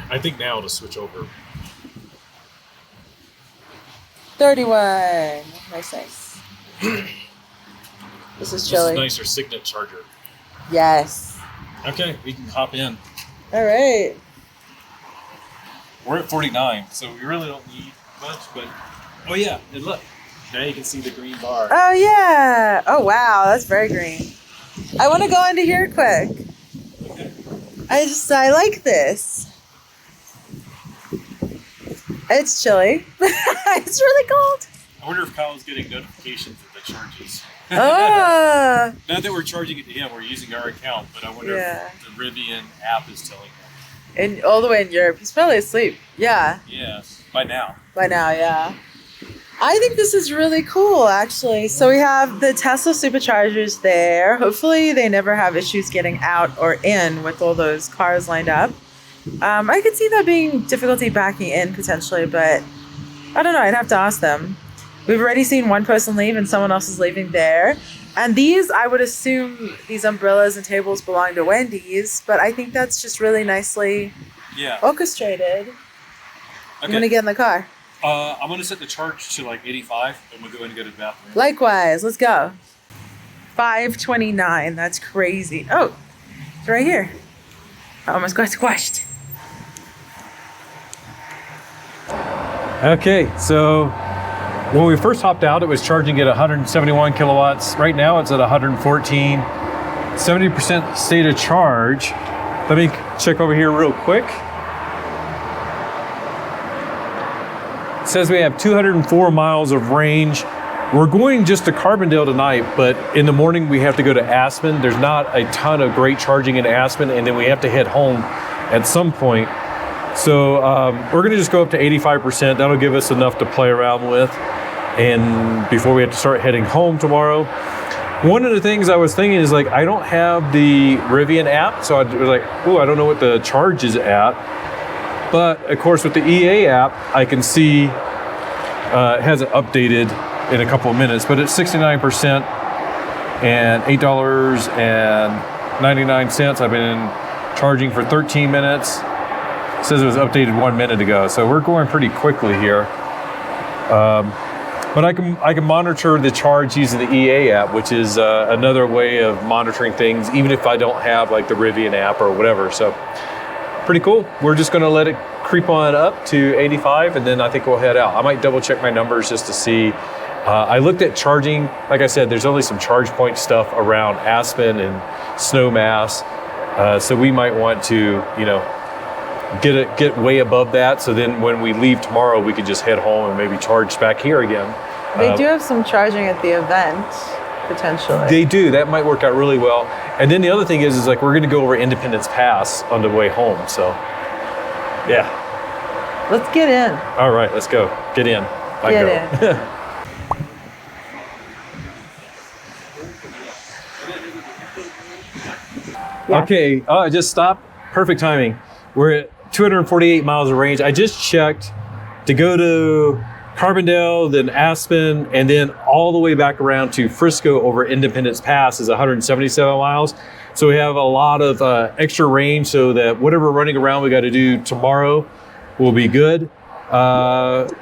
I think now to switch over. 31. Nice, nice. This is chilly. This is nicer Signet charger. Yes. Okay, we can hop in. All right. We're at 49, so we really don't need much, but oh yeah, and look, now you can see the green bar. Oh yeah. Oh wow, that's very green. I want to go into here quick. Okay. I like this. It's chilly. It's really cold. I wonder if Kyle's getting notifications of the charges. Oh. Not that we're charging it to him, we're using our account, but I wonder if the Rivian app is telling him. And all the way in Europe. He's probably asleep. Yeah. Yes, by now. By now, yeah. I think this is really cool, actually. So we have the Tesla superchargers there. Hopefully they never have issues getting out or in with all those cars lined up. I could see that being difficulty backing in potentially, but I don't know. I'd have to ask them. We've already seen one person leave and someone else is leaving there. And these, I would assume these umbrellas and tables belong to Wendy's, but I think that's just really nicely orchestrated. Okay. I'm going to get in the car. I'm going to set the charge to like 85 and we'll go in and go to the bathroom. Likewise, let's go. 529, that's crazy. Oh, it's right here. I almost got squashed. Okay, so when we first hopped out, it was charging at 171 kilowatts. Right now it's at 114. 70% state of charge. Let me check over here real quick. It says we have 204 miles of range. We're going just to Carbondale tonight, but in the morning we have to go to Aspen. There's not a ton of great charging in Aspen, and then we have to head home at some point. So we're gonna just go up to 85%. That'll give us enough to play around with, and before we have to start heading home tomorrow. One of the things I was thinking is like, I don't have the Rivian app, so I was like, oh, I don't know what the charge is at. But of course with the EA app, I can see it hasn't updated in a couple of minutes, but it's 69% and $8.99. I've been charging for 13 minutes. It says it was updated 1 minute ago, so we're going pretty quickly here. But I can monitor the charge using the EA app, which is another way of monitoring things, even if I don't have like the Rivian app or whatever. So pretty cool. We're just going to let it creep on up to 85, and then I think we'll head out. I might double check my numbers just to see. I looked at charging. Like I said, there's only some charge point stuff around Aspen and Snowmass, so we might want to, you know, get way above that. So then when we leave tomorrow, we could just head home and maybe charge back here again. They do have some charging at the event, potentially. They do. That might work out really well. And then the other thing is like we're going to go over Independence Pass on the way home. So, yeah. Let's get in. All right, let's go. Get in. Get in. Yeah. Okay, I just stopped. Perfect timing. We're at 248 miles of range. I just checked to go to Carbondale, then Aspen, and then all the way back around to Frisco over Independence Pass is 177 miles. So we have a lot of extra range so that whatever running around we got to do tomorrow will be good.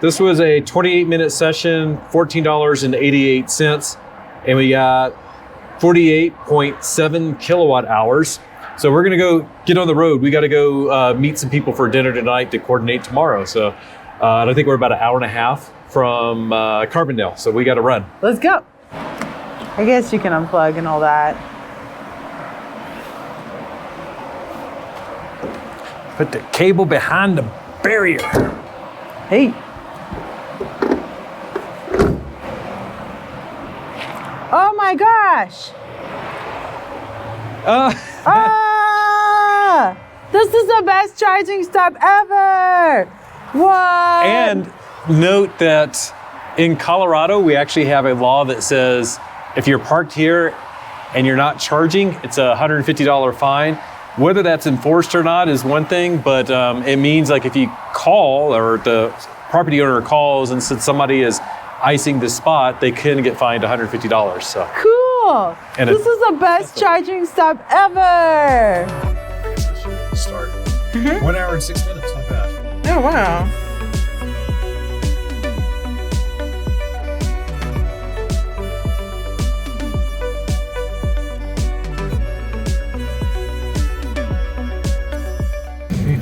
This was a 28-minute session, $14.88, and we got 48.7 kilowatt hours. So we're gonna go get on the road. We gotta go meet some people for dinner tonight to coordinate tomorrow. So I think we're about an hour and a half from Carbondale. So we gotta run. Let's go. I guess you can unplug and all that. Put the cable behind the barrier. Hey. Oh my gosh. Ah! This is the best charging stop ever. What? And note that in Colorado, we actually have a law that says if you're parked here and you're not charging, it's a $150 fine. Whether that's enforced or not is one thing, but it means like if you call or the property owner calls and said somebody is icing the spot, they can get fined $150. So cool. And this is the best charging stop ever. Start. 1 hour and 6 minutes, not bad. Oh, wow.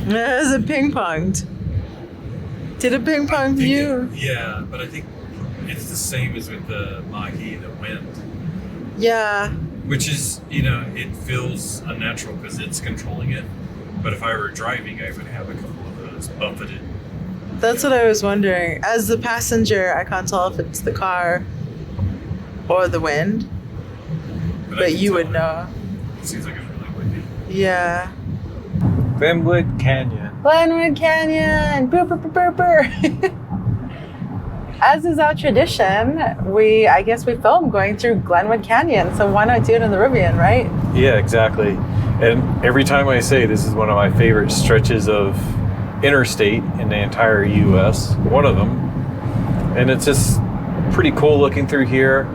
Is it ping-ponged? Did it ping-pong you? Yeah, but I think it's the same as with the Mach-E, the wind. Yeah. Which is, it feels unnatural because it's controlling it. But if I were driving, I would have a couple of those buffeted. That's what I was wondering. As the passenger, I can't tell if it's the car or the wind. But you would know. It seems like it's really windy. Yeah. Glenwood Canyon. Glenwood Canyon. Boop, boop, boop, boop, boop. As is our tradition, I guess we film going through Glenwood Canyon. So why not do it in the Rivian, right? Yeah, exactly. And every time I say this is one of my favorite stretches of interstate in the entire U.S., one of them. And it's just pretty cool looking through here.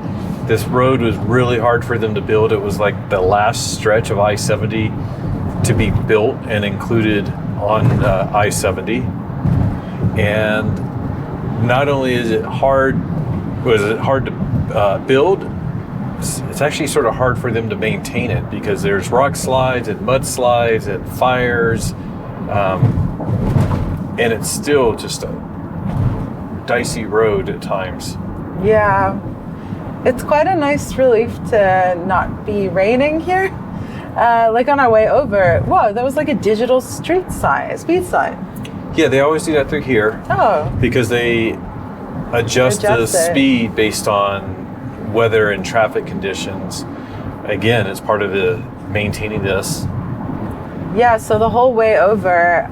This road was really hard for them to build. It was like the last stretch of I-70 to be built and included on I-70. And not only was it hard to build, it's actually sort of hard for them to maintain it because there's rock slides and mud slides and fires, and it's still just a dicey road at times. Yeah, it's quite a nice relief to not be raining here. Like on our way over, whoa, that was like a digital street sign, speed sign. Yeah, they always do that through here. Oh. Because they adjust the speed based on weather and traffic conditions. Again, it's part of the maintaining this. Yeah, so the whole way over,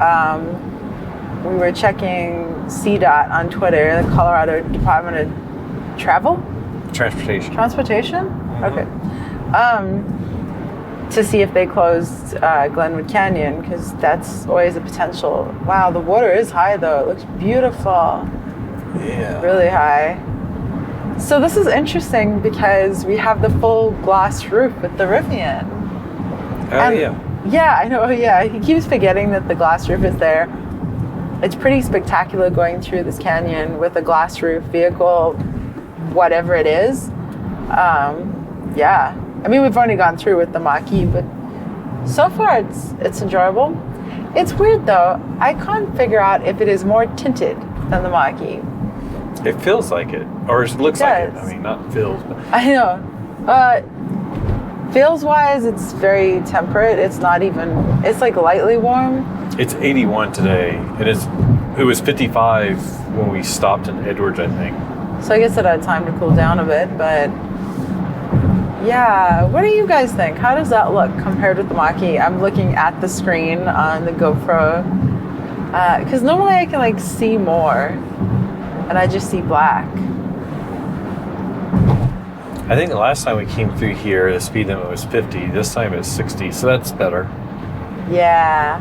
we were checking CDOT on Twitter, the Colorado Department of Transportation. Mm-hmm. Okay. To see if they closed Glenwood Canyon, because that's always a potential. Wow, the water is high though. It looks beautiful. Yeah. Really high. So this is interesting because we have the full glass roof with the Rivian. Yeah. Yeah, I know. Yeah, he keeps forgetting that the glass roof is there. It's pretty spectacular going through this canyon with a glass roof vehicle, whatever it is. Yeah. I mean, we've only gone through with the Mach-E, but so far it's enjoyable. It's weird though. I can't figure out if it is more tinted than the Mach-E. It feels like it, or it looks like it. I mean, not feels, but I know. Feels wise, it's very temperate. It's not even. It's like lightly warm. it's 81 today, and it was 55 when we stopped in Edwards, I think. So I guess it had time to cool down a bit, but. Yeah, what do you guys think? How does that look compared with the Mach-E? I'm looking at the screen on the GoPro because normally I can like see more, and I just see black. I think the last time we came through here, the speed limit was 50. This time it's 60, so that's better. Yeah,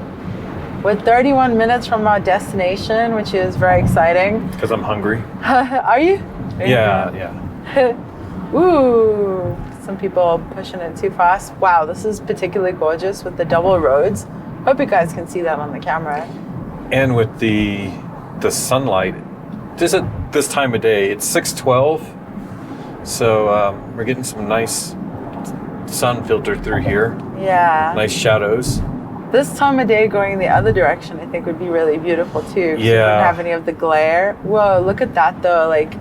we're 31 minutes from our destination, which is very exciting. Because I'm hungry. Are you? Yeah. Ooh. Some people pushing it too fast. Wow, this is particularly gorgeous with the double roads. Hope you guys can see that on the camera. And with the sunlight, just at this time of day, it's 6:12, so we're getting some nice sun filtered through here. Yeah. Nice shadows. This time of day going the other direction, I think would be really beautiful too. Yeah. You wouldn't have any of the glare. Whoa, look at that though. Like,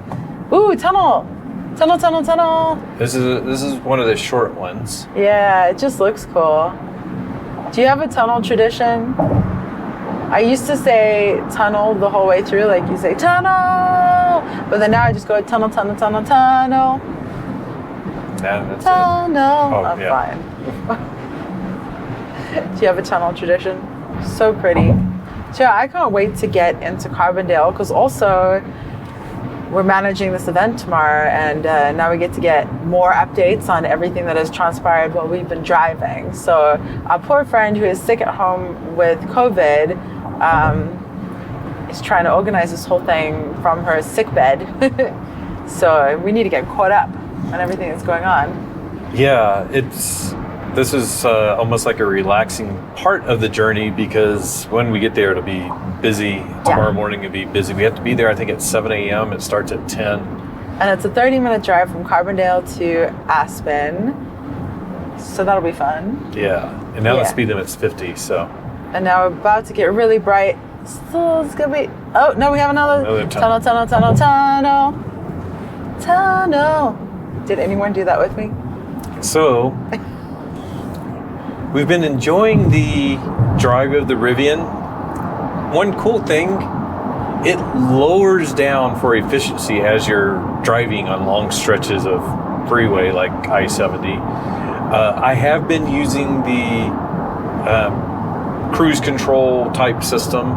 ooh, tunnel. Tunnel. This is one of the short ones. Yeah, it just looks cool. Do you have a tunnel tradition? I used to say tunnel the whole way through, like you say tunnel, but then now I just go tunnel, tunnel, tunnel, tunnel. That's Tunnel. Oh, I'm yeah. fine. Do you have a tunnel tradition? So pretty. So yeah, I can't wait to get into Carbondale because also we're managing this event tomorrow, and now we get to get more updates on everything that has transpired while we've been driving. So our poor friend who is sick at home with COVID is trying to organize this whole thing from her sick bed. So we need to get caught up on everything that's going on. Yeah, this is almost like a relaxing part of the journey because when we get there, it'll be busy. Tomorrow morning, it'll be busy. We have to be there, I think, at 7 a.m. It starts at 10. And it's a 30-minute drive from Carbondale to Aspen. So that'll be fun. Yeah, and now the speed limit's 50, so. And now we're about to get really bright. So it's going to be... Oh, no, we have another tunnel, tunnel, tunnel, tunnel. Tunnel. Did anyone do that with me? So, we've been enjoying the drive of the Rivian. One cool thing, it lowers down for efficiency as you're driving on long stretches of freeway like I-70. I have been using the cruise control type system,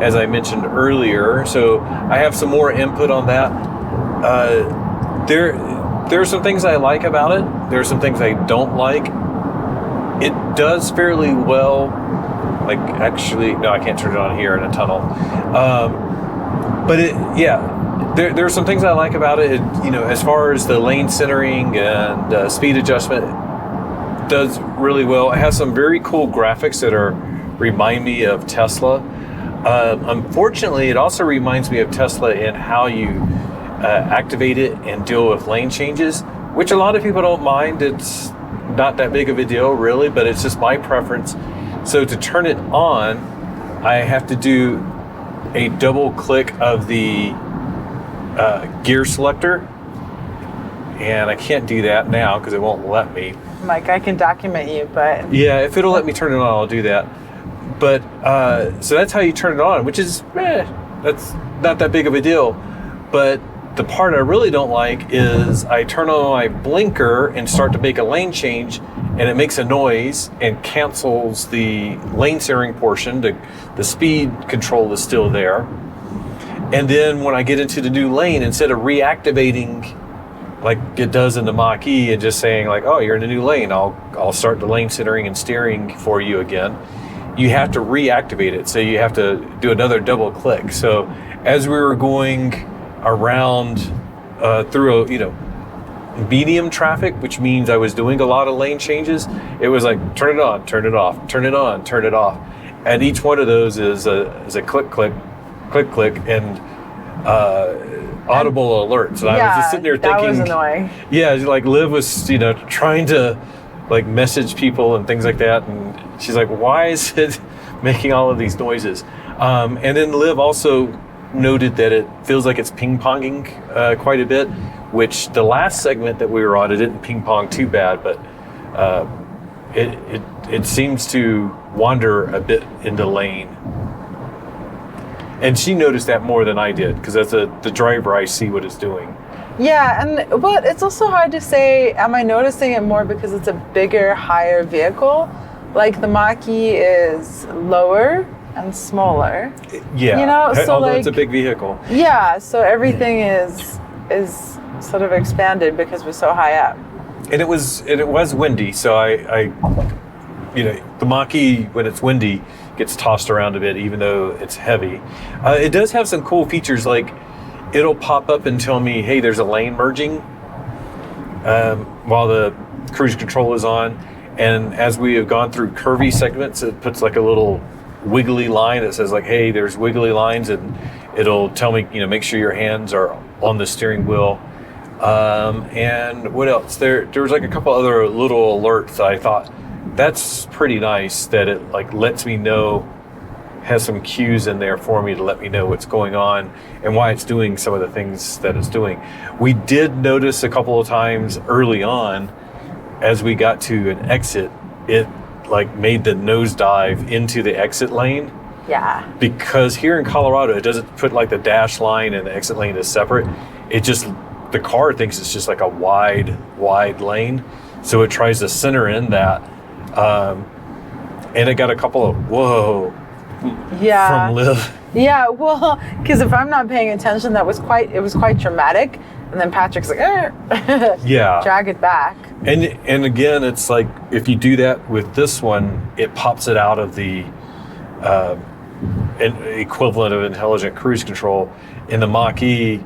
as I mentioned earlier. So I have some more input on that. There are some things I like about it. There are some things I don't like. It does fairly well. Like, actually, no, I can't turn it on here in a tunnel. But there are some things I like about it. As far as the lane centering and speed adjustment, it does really well. It has some very cool graphics that remind me of Tesla. Unfortunately, it also reminds me of Tesla in how you activate it and deal with lane changes, which a lot of people don't mind. It's not that big of a deal, really, but it's just my preference. So to turn it on, I have to do a double click of the gear selector, and I can't do that now because it won't let me. Mike, I can document you, but... Yeah, if it'll let me turn it on, I'll do that. But, so that's how you turn it on, which is, that's not that big of a deal. But the part I really don't like is I turn on my blinker and start to make a lane change, and it makes a noise and cancels the lane steering portion. The speed control is still there. And then when I get into the new lane, instead of reactivating like it does in the Mach-E and just saying like, oh, you're in a new lane, I'll start the lane centering and steering for you again, you have to reactivate it. So you have to do another double click. So as we were going around through medium traffic, which means I was doing a lot of lane changes, it was like turn it on, turn it off, turn it on, turn it off, and each one of those is a click click click click and audible alerts. And I was just sitting there thinking, that was annoying. Yeah, like Liv was trying to like message people and things like that, and she's like, why is it making all of these noises? And then Liv also noted that it feels like it's ping-ponging quite a bit, which the last segment that we were on, it didn't ping-pong too bad, but it seems to wander a bit into lane. And she noticed that more than I did, because as the driver, I see what it's doing. Yeah, but it's also hard to say, am I noticing it more because it's a bigger, higher vehicle? Like the Mach-E is lower and smaller. Yeah, so although it's a big vehicle. Yeah, so everything is sort of expanded because we're so high up. And it was windy, so I the Mach-E, when it's windy, gets tossed around a bit, even though it's heavy. It does have some cool features, like it'll pop up and tell me, hey, there's a lane merging while the cruise control is on. And as we have gone through curvy segments, it puts like a little wiggly line that says like, hey, there's wiggly lines, and it'll tell me, make sure your hands are on the steering wheel. And what else? There was like a couple other little alerts that I thought, that's pretty nice that it like lets me know, has some cues in there for me to let me know what's going on and why it's doing some of the things that it's doing. We did notice a couple of times early on, as we got to an exit, it like made the nosedive into the exit lane. Yeah. Because here in Colorado, it doesn't put like the dash line and the exit lane is separate. It just, the car thinks it's just like a wide lane. So it tries to center in that. And it got a couple of, whoa, Yeah. from Liv. Yeah, well, because if I'm not paying attention, it was quite dramatic. And then Patrick's like, Yeah. drag it back. And again, it's like, if you do that with this one, it pops it out of the equivalent of intelligent cruise control. In the Mach-E,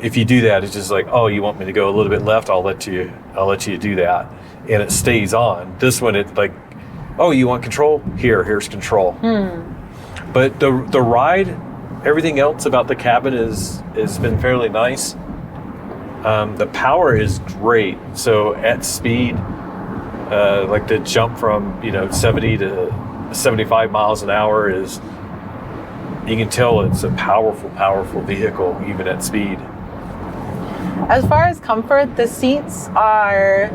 if you do that, it's just like, oh, you want me to go a little bit left? I'll let you do that, and it stays on. This one, it's like, oh, you want control? Here's control. But the ride, everything else about the cabin has been fairly nice. The power is great. So at speed, like the jump from 70 to 75 miles an hour is, you can tell it's a powerful vehicle even at speed. As far as comfort, the seats are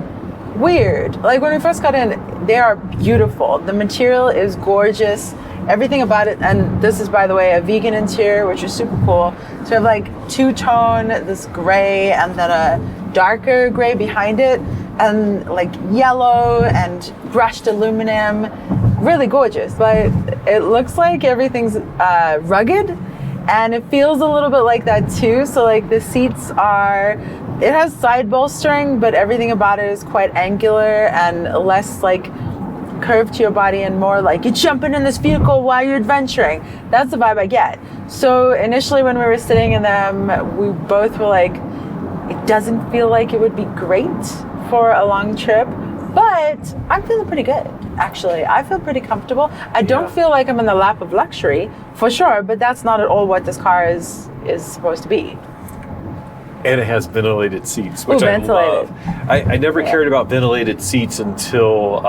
weird. Like when we first got in, they are beautiful. The material is gorgeous. Everything about it, and this is, by the way, a vegan interior, which is super cool. So we have like two-tone, this gray, and then a darker gray behind it, and like yellow and brushed aluminum. Really gorgeous, but it looks like everything's rugged, and it feels a little bit like that too. So like the seats it has side bolstering, but everything about it is quite angular and less like curved to your body and more like you're jumping in this vehicle while you're adventuring. That's the vibe I get. So initially when we were sitting in them, we both were like, it doesn't feel like it would be great for a long trip, but I'm feeling pretty good, actually. I feel pretty comfortable. I don't feel like I'm in the lap of luxury, for sure, but that's not at all what this car is supposed to be. And it has ventilated seats, which Ooh, I ventilated. love. I never cared about ventilated seats until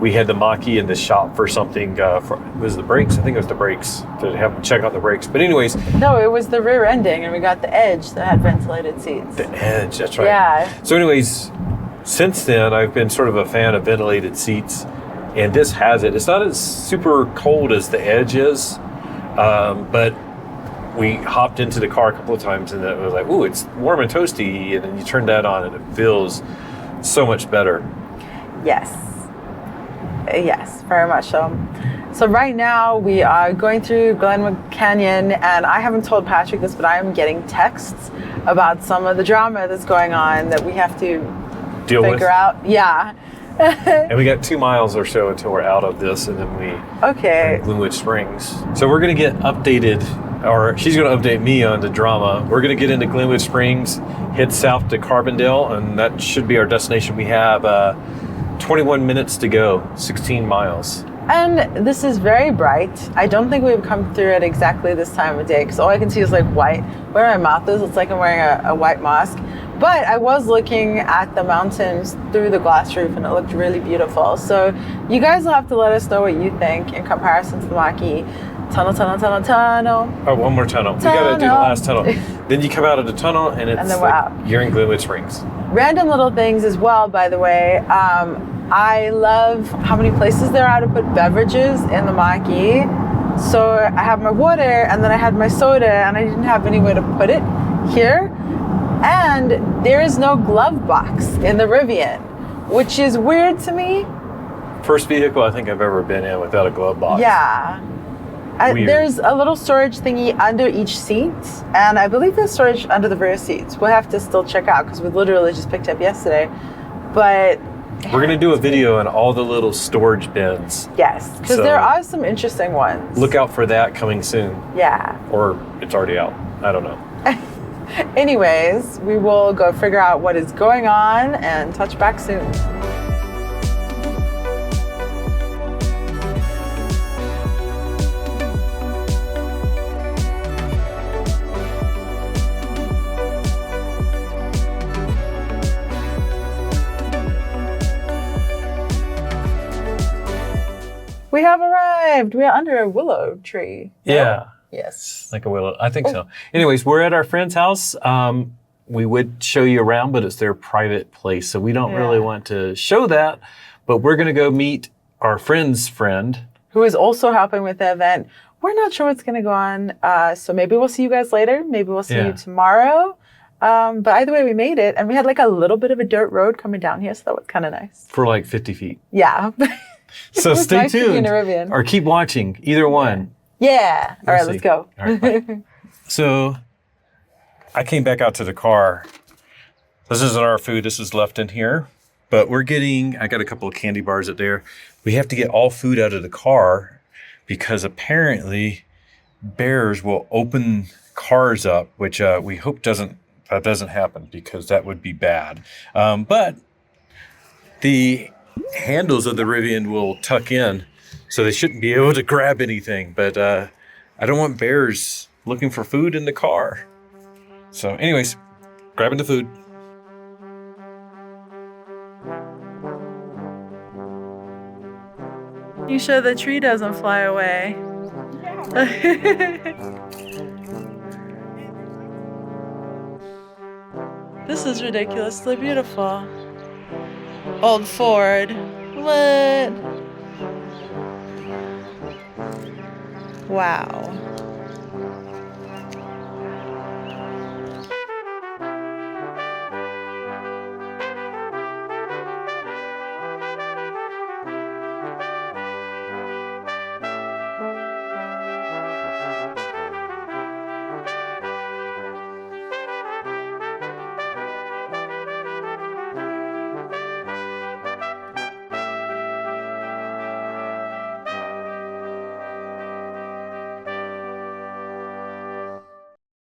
we had the Mach-E in the shop for something. Was it the brakes? I think it was the brakes, to have them check out the brakes. But anyways. No, it was the rear ending, and we got the Edge that had ventilated seats. The Edge, that's right. Yeah. So anyways, since then, I've been sort of a fan of ventilated seats, and this has it. It's not as super cold as the Edge is, but we hopped into the car a couple of times, and it was like, ooh, it's warm and toasty, and then you turn that on, and it feels so much better. Yes. Yes, very much so. So right now we are going through Glenwood Canyon, and I haven't told Patrick this, but I am getting texts about some of the drama that's going on that we have to figure out. Yeah. And we got 2 miles or so until we're out of this, and then we Okay. Glenwood Springs. So we're going to get updated, or she's going to update me on the drama. We're going to get into Glenwood Springs, head south to Carbondale, and that should be our destination. We have 21 minutes to go, 16 miles. And this is very bright. I don't think we've come through it exactly this time of day because all I can see is like white. Where my mouth is, it's like I'm wearing a white mask. But I was looking at the mountains through the glass roof and it looked really beautiful. So you guys will have to let us know what you think in comparison to the Mach-E. Tunnel. Oh, one more tunnel. We got to do the last tunnel. Then you come out of the tunnel and it's then we're out. You're in Glenwood Springs. Random little things as well, by the way. I love how many places there are to put beverages in the Mach-E. So I have my water and then I had my soda and I didn't have anywhere to put it here. And there is no glove box in the Rivian, which is weird to me. First vehicle I think I've ever been in without a glove box. Yeah. There's a little storage thingy under each seat, and I believe there's storage under the rear seats. We'll have to still check out because we literally just picked up yesterday. But we're going to do a video on all the little storage bins. yes, because there are some interesting ones. Look out for that coming soon. Yeah. Or it's already out. I don't know. Anyways, we will go figure out what is going on and touch back soon. We have arrived. We are under a willow tree. Yeah. Yes. Like a willow. I think so. Anyways, we're at our friend's house. We would show you around, but it's their private place. So we don't really want to show that. But we're going to go meet our friend's friend. who is also helping with the event. We're not sure what's going to go on. So maybe we'll see you guys later. Maybe we'll see you tomorrow. But either way, we made it. And we had like a little bit of a dirt road coming down here. So that was kind of nice. For like 50 feet. Yeah. So stay nice to be in tuned a Rivian. or keep watching. Either one. Yeah. All right, let's go. All right, bye. So I came back out to the car. This isn't our food. This is left in here. But I got a couple of candy bars up there. We have to get all food out of the car because apparently bears will open cars up, which we hope doesn't happen because that would be bad. But the handles of the Rivian will tuck in, so they shouldn't be able to grab anything. But I don't want bears looking for food in the car. So anyways, grabbing the food. You sure the tree doesn't fly away? This is ridiculously beautiful. Old Ford. What? Wow.